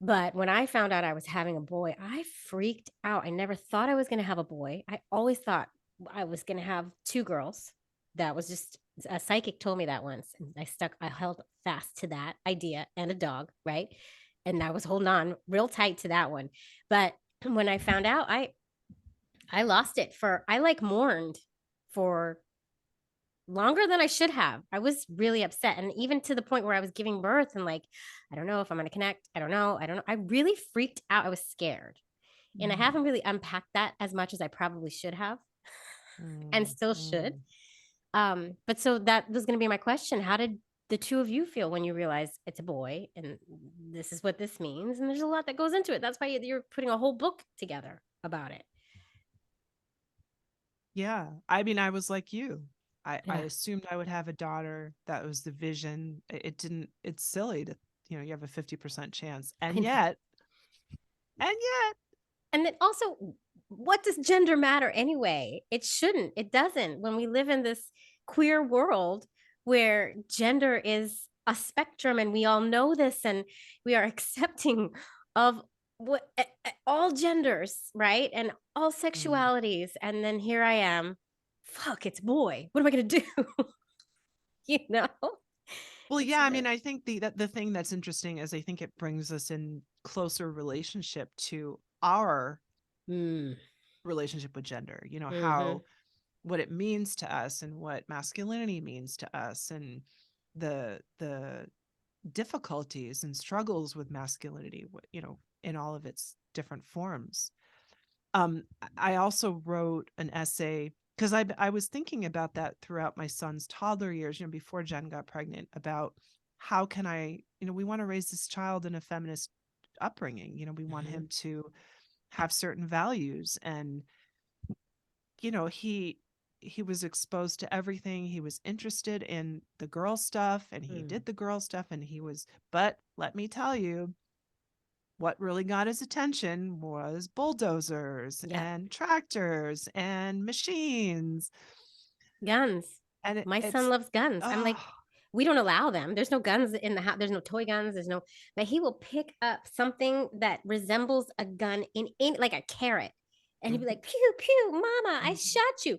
But when I found out I was having a boy, I freaked out. I never thought I was going to have a boy. I always thought I was going to have two girls. That was just a psychic told me that once. And I held fast to that idea, and a dog, right? And I was holding on real tight to that one. But when I found out, I lost it I mourned for longer than I should have. I was really upset. And even to the point where I was giving birth and I don't know if I'm going to connect. I don't know. I really freaked out. I was scared. And I haven't really unpacked that as much as I probably should have and still should. But so that was going to be my question. How did the two of you feel when you realized it's a boy and this is what this means? And there's a lot that goes into it. That's why you're putting a whole book together about it. Yeah. I mean, I was like you. I assumed I would have a daughter. That was the vision. It's silly to, you have a 50% chance. And yet. And then also, what does gender matter anyway? It shouldn't. It doesn't. When we live in this queer world where gender is a spectrum, and we all know this, and we are accepting of all genders, right? And all sexualities. And then here I am. Fuck, it's boy. What am I going to do? Well, yeah, I mean, I think the thing that's interesting is I think it brings us in closer relationship to our relationship with gender, how what it means to us and what masculinity means to us, and the difficulties and struggles with masculinity, in all of its different forms. I also wrote an essay because I was thinking about that throughout my son's toddler years, before Jen got pregnant, about how can I, we want to raise this child in a feminist upbringing. We want him to have certain values, and he was exposed to everything. He was interested in the girl stuff, and he did the girl stuff, and but let me tell you, what really got his attention was bulldozers Yeah. and tractors and machines. Guns. And My it's, son loves guns. I'm like, oh, we don't allow them. There's no guns in the house. There's no toy guns. But he will pick up something that resembles a gun in like a carrot. And he'd be like, pew, pew, mama, I shot you.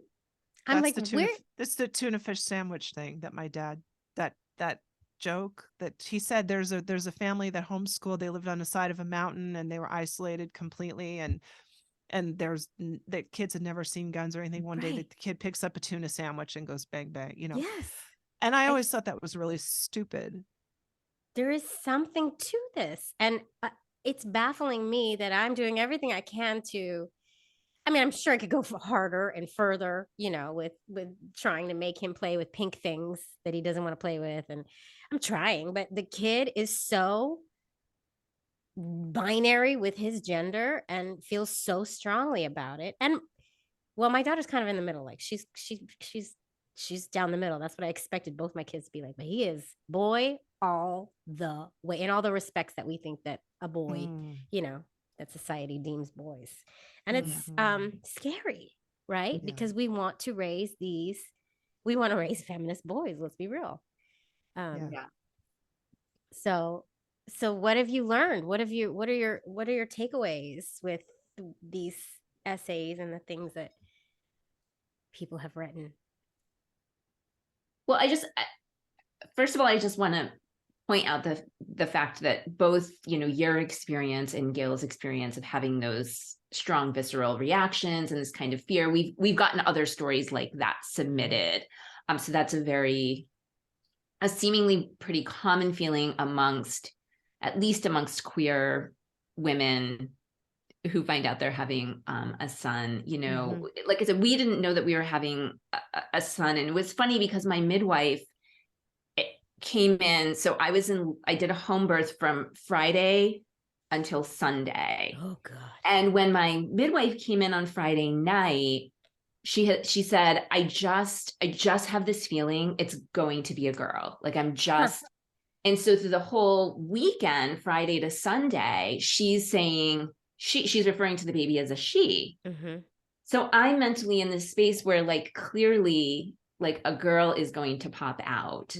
I'm like, where? That's the tuna fish sandwich thing that my dad, that joke that he said, there's a family that homeschooled, they lived on the side of a mountain and they were isolated completely. And the kids had never seen guns or anything. One day the Right. kid picks up a tuna sandwich and goes bang, bang, Yes. And I always thought that was really stupid. There is something to this. And it's baffling me that I'm doing everything I can to, I mean, I'm sure I could go harder and further, with trying to make him play with pink things that he doesn't want to play with. And I'm trying, but the kid is so binary with his gender and feels so strongly about it. And well, my daughter's kind of in the middle. Like she's down the middle. That's what I expected both my kids to be like. But he is boy all the way, in all the respects that we think that a boy, that society deems boys. And it's scary, right? Yeah. Because we want to raise feminist boys, let's be real. Yeah. So what have you learned? What are your takeaways with these essays and the things that people have written? Well, first of all, I just want to point out the fact that both, your experience and Gail's experience of having those strong visceral reactions and this kind of fear, we've gotten other stories like that submitted. So that's a seemingly pretty common feeling at least amongst queer women who find out they're having a son. Like I said, we didn't know that we were having a son. And it was funny because my midwife came in. So I did a home birth from Friday until Sunday. Oh God. And when my midwife came in on Friday night, she said, I just have this feeling it's going to be a girl. Like I'm just, and so through the whole weekend, Friday to Sunday, she's saying, she's referring to the baby as a she. So I'm mentally in this space where like clearly like a girl is going to pop out.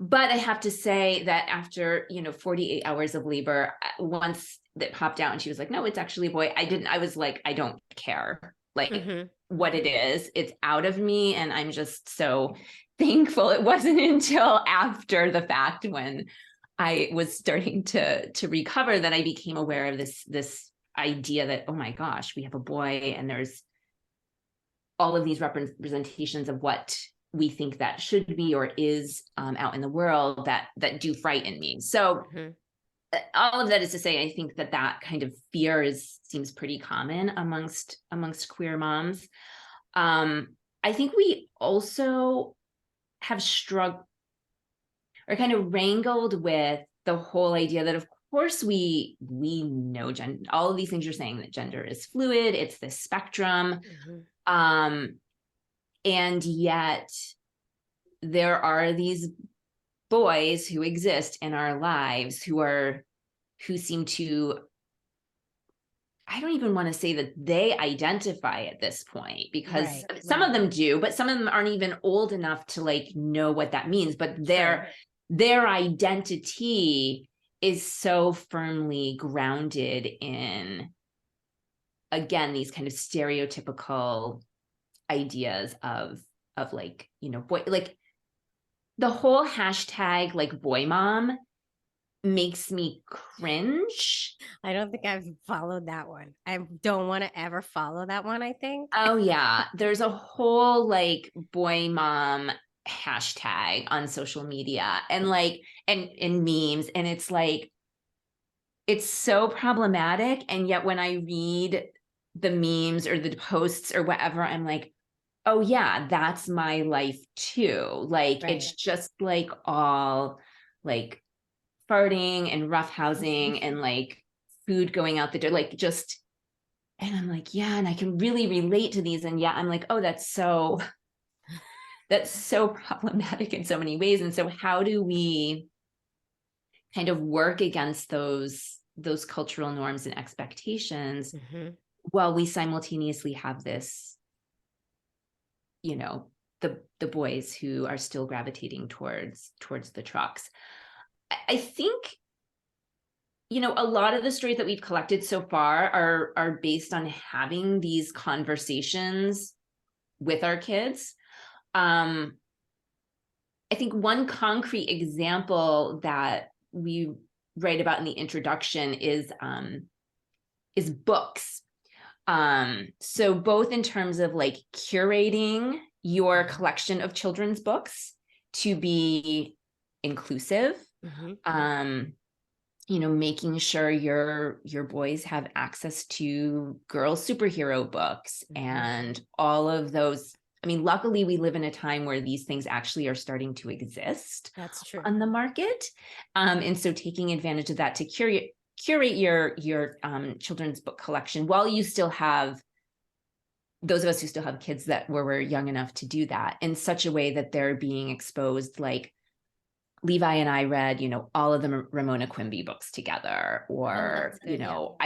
But I have to say that after 48 hours of labor, once that popped out and she was like, no, it's actually a boy, I was like, I don't care like what it is, it's out of me. And I'm just so thankful it wasn't until after the fact, when I was starting to recover, that I became aware of this idea that, oh my gosh, we have a boy, and there's all of these representations of what we think that should be or is out in the world that do frighten me. So all of that is to say, I think that kind of fear seems pretty common amongst queer moms. I think we also have struggled or kind of wrangled with the whole idea that, of course, we know all of these things you're saying, that gender is fluid, it's this spectrum. And yet there are these boys who exist in our lives who seem to, I don't even want to say that they identify at this point, because some of them do, but some of them aren't even old enough to like know what that means. But their identity is so firmly grounded in, again, these kind of stereotypical ideas of like, boy, like the whole hashtag like boy mom makes me cringe. I don't think I've followed that one. I don't want to ever follow that one, I think. Oh yeah. There's a whole like boy mom hashtag on social media and like, and memes. And it's like, it's so problematic. And yet when I read the memes or the posts or whatever, I'm like, oh yeah, that's my life too. Like Right. it's just like all like farting and roughhousing and like food going out the door, like just, and I'm like, yeah, and I can really relate to these. And yeah, I'm like, oh, that's so problematic in so many ways. And so how do we kind of work against those cultural norms and expectations Mhm. while we simultaneously have this, you know, the boys who are still gravitating towards the trucks. I think, you know, a lot of the stories that we've collected so far are based on having these conversations with our kids. I think one concrete example that we write about in the introduction is books. So both in terms of like curating your collection of children's books to be inclusive, Mhm. you know, making sure your boys have access to girl superhero books Mhm. and all of those. I mean, luckily we live in a time where these things actually are starting to exist That's true. on the market. And so taking advantage of that to curate your children's book collection while you still have those of us who still have kids that were young enough to do that in such a way that they're being exposed. Like Levi and I read, you know, all of the Ramona Quimby books together, or, that's good, you yeah. know,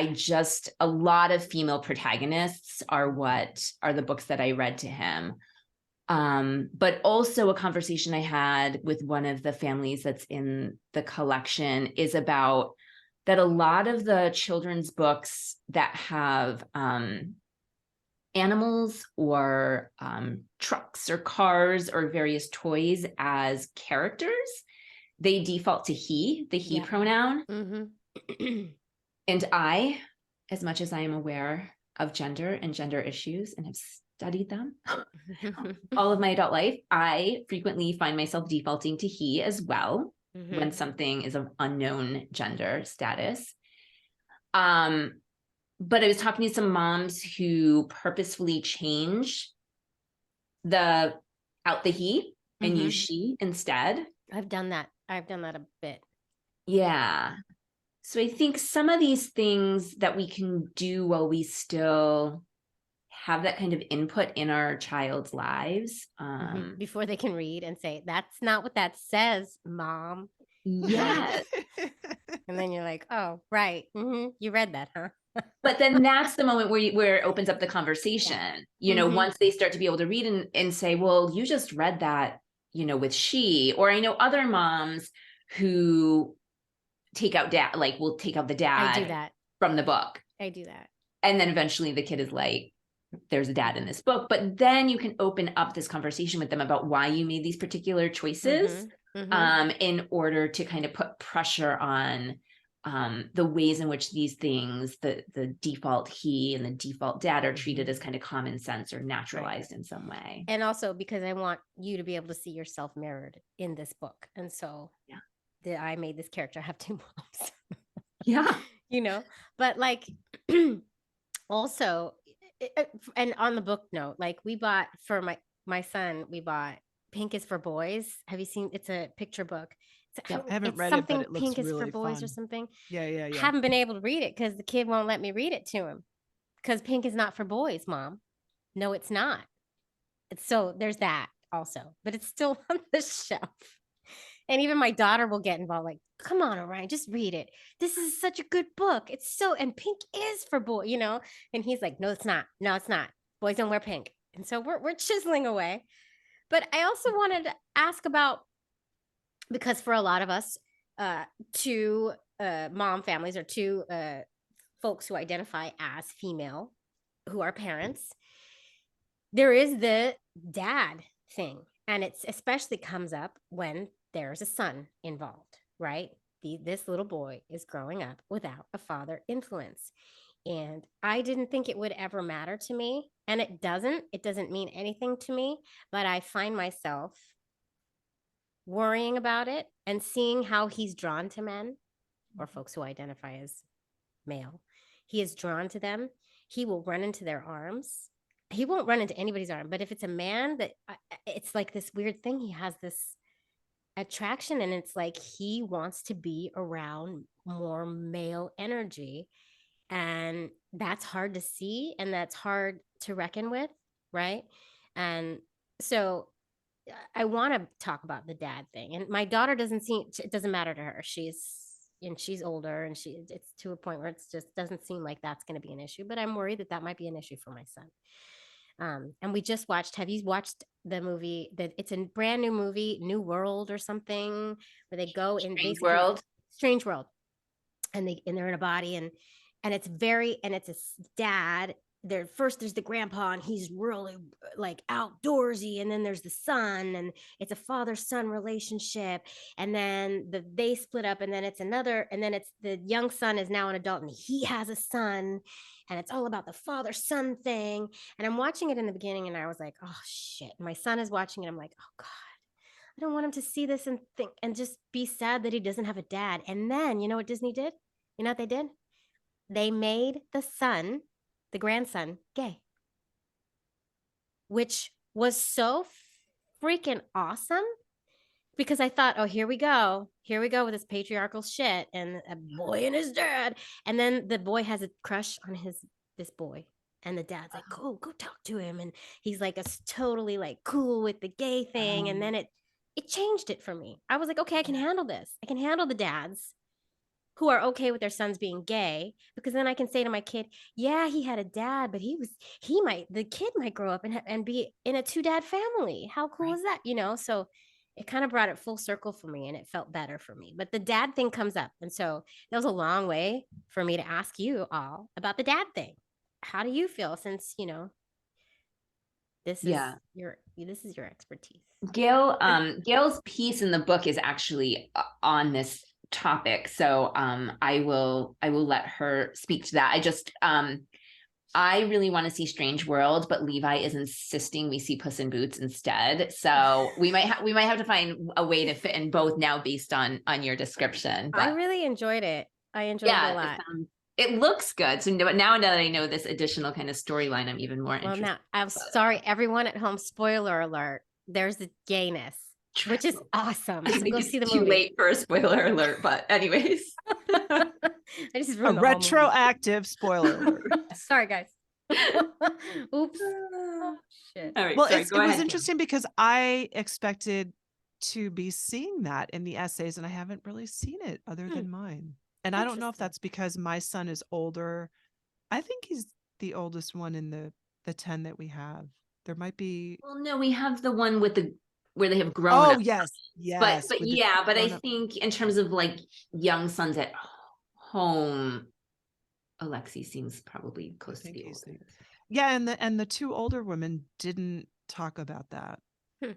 a lot of female protagonists are the books that I read to him. But also a conversation I had with one of the families that's in the collection is about that a lot of the children's books that have animals or trucks or cars or various toys as characters, they default to the he Yeah. pronoun. Mhm. And I, as much as I am aware of gender and gender issues and have studied them all of my adult life, I frequently find myself defaulting to he as well when Mhm. something is of unknown gender status. But I was talking to some moms who purposefully change out the he and use Mhm. she instead. I've done that. I've done that a bit. Yeah. So I think some of these things that we can do while we still have that kind of input in our child's lives. Before they can read and say, "That's not what that says, mom." Yes. And then you're like, "Oh, right. You read that, huh?" But then that's the moment where it opens up the conversation, you know, Mhm. once they start to be able to read and say, well, you just read that, you know, with she, or I know other moms who will take out the I do dad that. from the book. I do that. And then eventually the kid is like, there's a dad in this book. But then you can open up this conversation with them about why you made these particular choices, in order to kind of put pressure on the ways in which these things, the default he and the default dad, are treated as kind of common sense or naturalized in some way. And also because I want you to be able to see yourself mirrored in this book. And so I made this character have two moms. Yeah. You know, but like also, and on the book note, like we bought for my son, we bought Pink is for Boys. Have you seen? It's a picture book. I haven't It's read it, but something it looks Pink is for really Boys or fun. something. Yeah. Haven't been able to read it because the kid won't let me read it to him because Pink is not for boys, Mom. No, it's not. So there's that also, but it's still on the shelf. And even my daughter will get involved, like, come on, Orion, just read it. This is such a good book. It's so, and pink is for boy, you know? And he's like, no, it's not. No, it's not. Boys don't wear pink. And so we're chiseling away. But I also wanted to ask about, because for a lot of us, two mom families or two folks who identify as female, who are parents, there is the dad thing. And it's especially comes up when there's a son involved, right? This little boy is growing up without a father influence. And I didn't think it would ever matter to me. And it doesn't mean anything to me, but I find myself worrying about it and seeing how he's drawn to men or folks who identify as male. He is drawn to them. He will run into their arms. He won't run into anybody's arm, but if it's a man, that it's like this weird thing. He has this attraction, and it's like he wants to be around more male energy, and that's hard to see, and that's hard to reckon with, right? And so I want to talk about the dad thing. And my daughter doesn't seem, it doesn't matter to her. She's older, and it's to a point where it's just doesn't seem like that's going to be an issue, but I'm worried that that might be an issue for my son. And we just watched, have you watched the movie that it's a brand new movie, New World or something, where they go in Strange basically World. Strange World, and they're in a body, and it's a dad there. First there's the grandpa, and he's really like outdoorsy, and then there's the son, and it's a father-son relationship, and then they split up, and then it's another, and then it's the young son is now an adult, and he has a son, and it's all about the father-son thing. And I'm watching it in the beginning, and I was like, oh shit. My son is watching it, I'm like, oh god, I don't want him to see this and think and just be sad that he doesn't have a dad. And then you know what Disney did? You know what they did? They made the son, the grandson, gay, which was so freaking awesome, because I thought, oh, here we go with this patriarchal shit, and a boy and his dad, and then the boy has a crush on this boy, and the dad's like, go talk to him, and he's like totally like cool with the gay thing, and then it changed it for me. I was like, okay, I can handle this. I can handle the dads who are okay with their sons being gay, because then I can say to my kid, yeah, he had a dad, but the kid might grow up and be in a 2-dad family. How cool is that? So it kind of brought it full circle for me, and it felt better for me. But the dad thing comes up. And so that was a long way for me to ask you all about the dad thing. How do you feel, since, this is your expertise? Gail's piece in the book is actually on this topic, so I will let her speak to that. I really want to see Strange World, but Levi is insisting we see Puss in Boots instead. So we might have to find a way to fit in both now, based on your description. But I really enjoyed it. I enjoyed it a lot. It looks good. So now that I know this additional kind of storyline, I'm even more interested. Now, I'm sorry, everyone at home, spoiler alert, there's the gayness, which is awesome. So go see the movie. Too late for a spoiler alert, but anyways. I just ruined A the whole retroactive spoiler alert. movie. Sorry, guys. Oops. Shit. All right. Well, sorry, it go was ahead, interesting because I expected to be seeing that in the essays, and I haven't really seen it other than mine. And I don't know if that's because my son is older. I think he's the oldest one in the 10 that we have. There might be. Well, no, we have the one with where they have grown Oh, up. yes. Yes. But yeah, but I think in terms of like young sons at home, Alexi seems probably close to the oldest. Yeah, and the 2 older women didn't talk about that.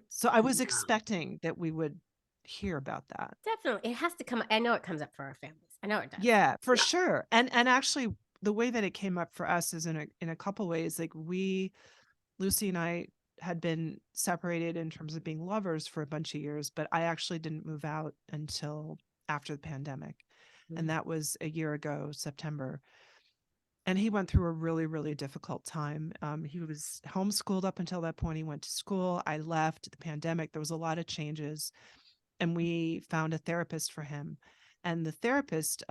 So I was expecting that we would hear about that. Definitely. It has to come. I know it comes up for our families. I know it does. Yeah, for sure. And actually the way that it came up for us is in a couple ways. Like Lucy and I had been separated in terms of being lovers for a bunch of years, but I actually didn't move out until after the pandemic. And that was a year ago, September. And he went through a really, really difficult time. He was homeschooled up until that point. He went to school. I left the pandemic. There was a lot of changes, and we found a therapist for him. And the therapist,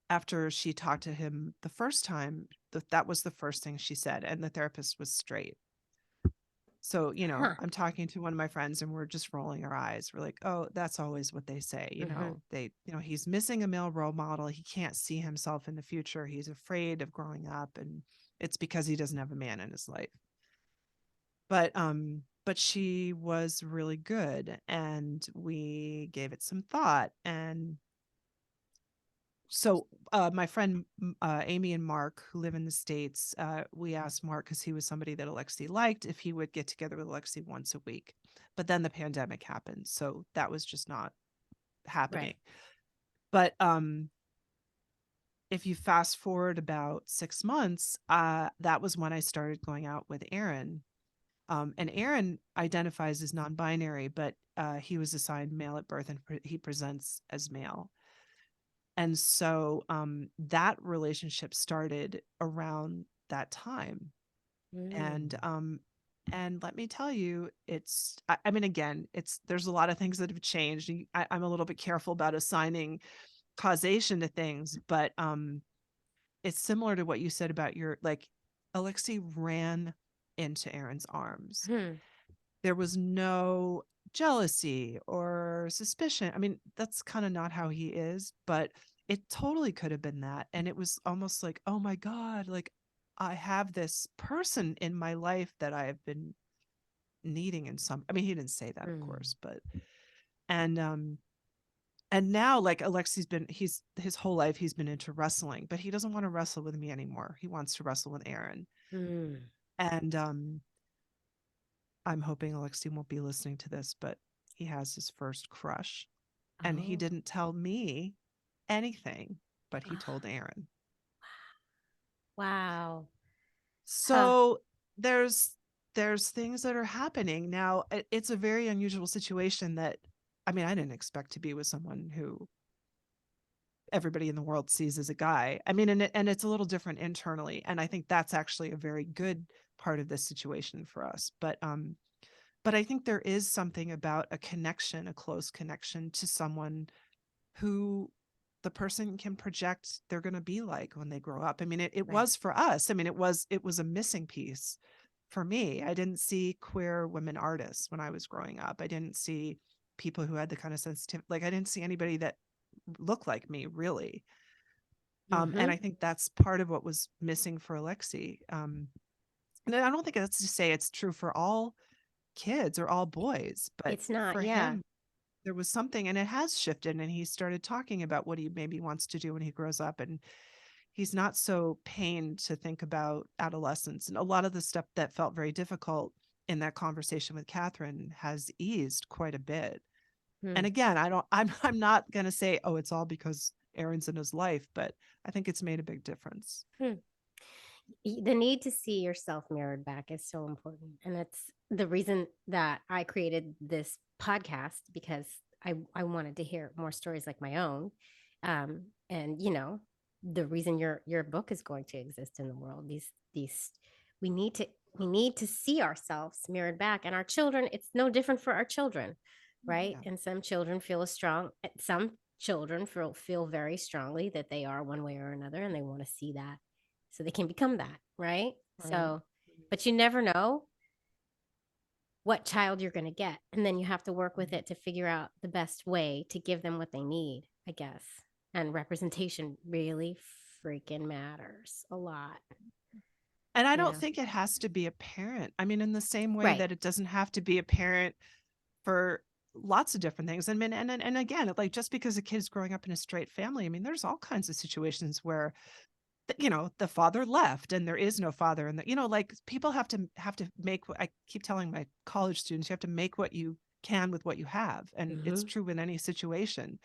after she talked to him the first time, that was the first thing she said. And the therapist was straight. So, I'm talking to one of my friends, and we're just rolling our eyes. We're like, oh, that's always what they say. He's missing a male role model. He can't see himself in the future. He's afraid of growing up, and it's because he doesn't have a man in his life. But she was really good, and we gave it some thought. And so my friend Amy and Mark, who live in the States, we asked Mark, because he was somebody that Alexi liked, if he would get together with Alexi once a week. But then the pandemic happened, so that was just not happening. Right. But if you fast forward about 6 months, that was when I started going out with Aaron. And Aaron identifies as non-binary, but he was assigned male at birth, and he presents as male. And so that relationship started around that time. And Mm. and let me tell you, I mean, again, there's a lot of things that have changed. I'm a little bit careful about assigning causation to things, but it's similar to what you said about your, like, Alexei ran into Aaron's arms. Hmm. There was no jealousy or suspicion. I mean, that's kind of not how he is, but it totally could have been that. And it was almost like, oh my God, like I have this person in my life that I have been needing in some, I mean, he didn't say that, of Mm. course, but, and, and now, like, Alexi's been, his whole life he's been into wrestling, but he doesn't want to wrestle with me anymore. He wants to wrestle with Aaron. Mm. And I'm hoping Alexi won't be listening to this, but he has his first crush. And he Oh. didn't tell me anything, but he Ah, told Aaron. wow. Huh. So there's things that are happening now. It's a very unusual situation that, I mean, I didn't expect to be with someone who everybody in the world sees as a guy. I mean, and it's a little different internally, and I think that's actually a very good part of this situation for us. But I think there is something about a connection, a close connection to someone who the person can project they're going to be like when they grow up. I mean, it Right. was for us. I mean, it was a missing piece for me. I didn't see queer women artists when I was growing up. I didn't see people who had the kind of sensitivity. Like, I didn't see anybody that looked like me, really. And Mm-hmm. I think that's part of what was missing for Alexi. And I don't think that's to say it's true for all kids or all boys, but It's not, for yeah. him, there was something, and it has shifted, and he started talking about what he maybe wants to do when he grows up. And he's not so pained to think about adolescence, and a lot of the stuff that felt very difficult in that conversation with Catherine has eased quite a bit. Hmm. And again, I'm not going to say, oh, it's all because Aaron's in his life, but I think it's made a big difference. Hmm. The need to see yourself mirrored back is so important. And it's the reason that I created this podcast, because I wanted to hear more stories like my own. And the reason your book is going to exist in the world, these we need to we need to see ourselves mirrored back. And our children, it's no different for our children, right? Yeah. And some children feel very strongly that they are one way or another, and they want to see that so they can become that, right? Right. So, but you never know what child you're going to get. And then you have to work with it to figure out the best way to give them what they need, I guess. And representation really freaking matters a lot, And I you don't know? think it has to be a parent. I mean, in the same way Right. that it doesn't have to be a parent for lots of different things. I mean, and again, like, just because a kid's growing up in a straight family, I mean, there's all kinds of situations where the father left and there is no father, and like, people have to make what I keep telling my college students, you have to make what you can with what you have, and it's Mm-hmm. true in any situation.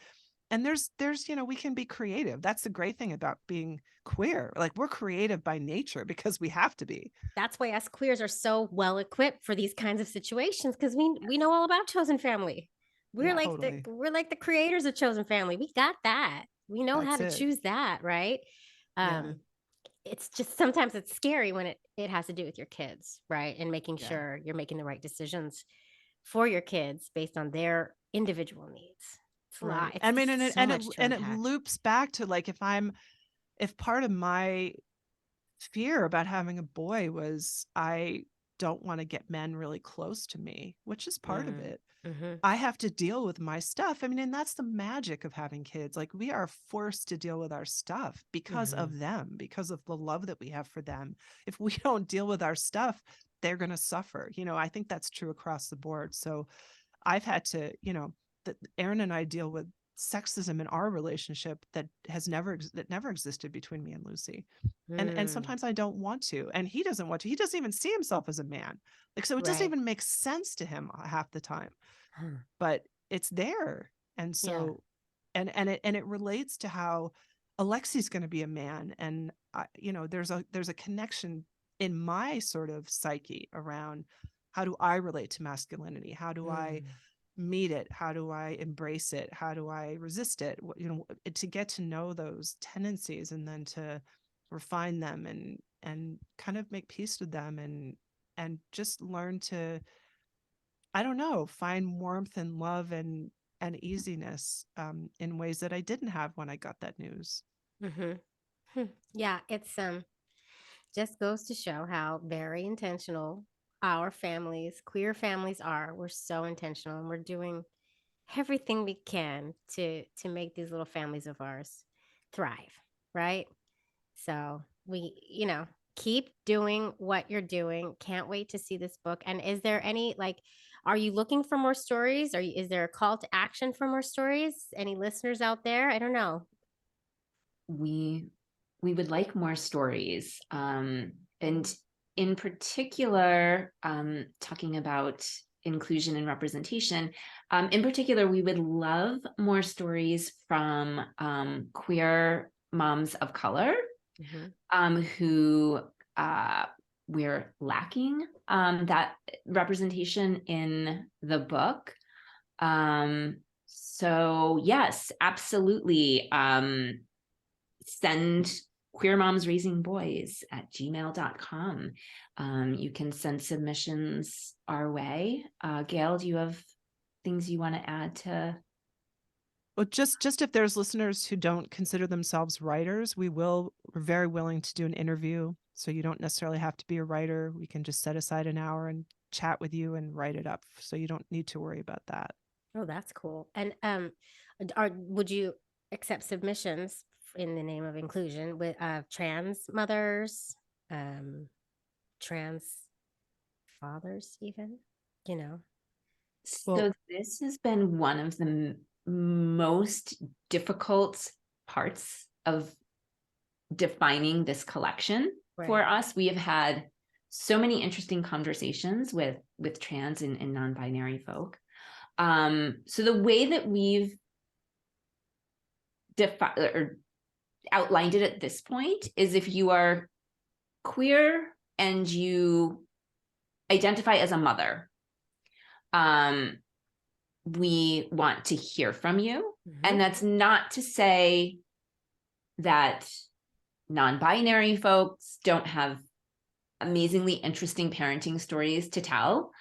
And there's we can be creative. That's the great thing about being queer. Like, we're creative by nature because we have to be. That's why us queers are so well equipped for these kinds of situations, because we know all about chosen family. We're Yeah, like the totally. we're like the creators of chosen family. We got that. We know how That's to it. choose that, right? Yeah. Um, it's just sometimes it's scary when it has to do with your kids, right? And making Yeah. sure you're making the right decisions for your kids based on their individual needs. It's a lot. Right. It's I mean, and just it so and it much to and it unpack. loops back to, like, if part of my fear about having a boy was I don't want to get men really close to me, which is part of Mm. it. Hmm. I have to deal with my stuff. I mean, and that's the magic of having kids. Like, we are forced to deal with our stuff because Hmm. of them, because of the love that we have for them. If we don't deal with our stuff, they're going to suffer. I think that's true across the board. So I've had to, that Aaron and I deal with sexism in our relationship that never existed between me and Lucy. And Mm. sometimes I don't want to, and he doesn't want to. He doesn't even see himself as a man. Like, so it doesn't Right. even make sense to him half the time, Huh. but it's there. And Yeah. so, and it relates to how Alexi's going to be a man. And there's a connection in my sort of psyche around, how do I relate to masculinity? How do I Mm. meet it? How do I embrace it? How do I resist it? To get to know those tendencies and then to refine them and kind of make peace with them and just learn to, I don't know, find warmth and love and easiness in ways that I didn't have when I got that news. Yeah, it's just goes to show how very intentional our families, queer families are. We're so intentional and we're doing everything we can to make these little families of ours thrive, right? So we, keep doing what you're doing. Can't wait to see this book. And is there any are you looking for more stories? Is there a call to action for more stories? Any listeners out there? I don't know. We would like more stories. And in particular, talking about inclusion and representation, in particular, we would love more stories from queer moms of color who we're lacking that representation in the book. So yes, absolutely. Send queermomsraisingboys@gmail.com. You can send submissions our way. Gail, do you have things you want to add to? Well, just if there's listeners who don't consider themselves writers, we're very willing to do an interview. So you don't necessarily have to be a writer. We can just set aside an hour and chat with you and write it up. So you don't need to worry about that. Oh, that's cool. And would you accept submissions in the name of inclusion with trans mothers, trans fathers, even? So this has been one of the most difficult parts of defining this collection for us. We have had so many interesting conversations with trans and non-binary folk. So the way that we've defined or outlined it at this point is if you are queer and you identify as a mother, we want to hear from you. And that's not to say that non-binary folks don't have amazingly interesting parenting stories to tell.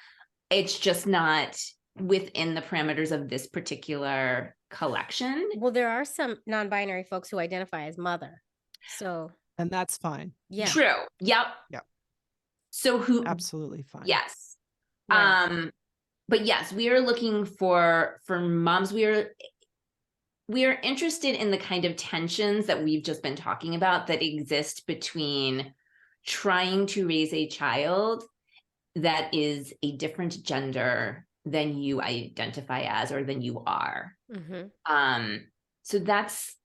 It's just not within the parameters of this particular collection. Well, there are some non-binary folks who identify as mother. And that's fine. Yeah. True. Yep. So absolutely fine. Yes. Right. But yes, we are looking for moms. We are interested in the kind of tensions that we've just been talking about that exist between trying to raise a child that is a different gender than you identify as or than you are. So that's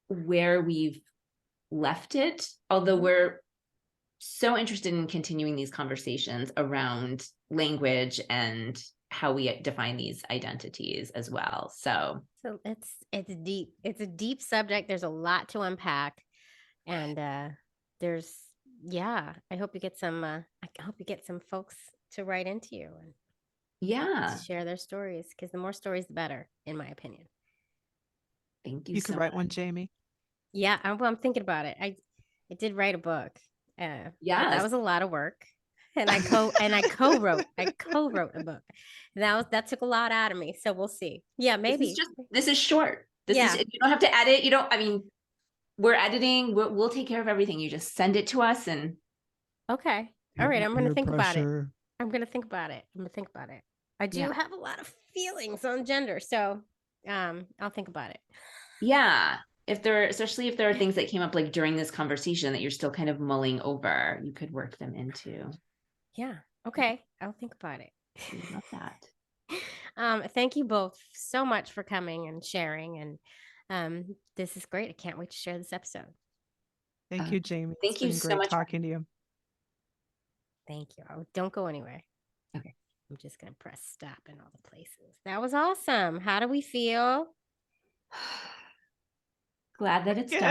where we've left it, although we're so interested in continuing these conversations around language and how we define these identities as well. So it's deep. It's a deep subject. There's a lot to unpack. And I hope you get some folks to write into you and share their stories, because the more stories the better, in my opinion. Thank you. You could write one, Jamie. Yeah, I'm thinking about it. I did write a book. That was a lot of work. And I co-wrote a book. That took a lot out of me. So we'll see. Yeah, maybe. This is short. You don't have to edit. We're editing. We'll take care of everything. You just send it to us and. Okay. All right. I'm going to think about it. I do have a lot of feelings on gender. So I'll think about it. Yeah. Especially if there are things that came up like during this conversation that you're still kind of mulling over, you could work them into. Yeah. Okay. I'll think about it. We love that. Thank you both so much for coming and sharing. And this is great. I can't wait to share this episode. Thank you, Jamie. Thank you so much. Talking to you. Thank you. Don't go anywhere. Okay. I'm just going to press stop in all the places. That was awesome. How do we feel? Glad that it's done.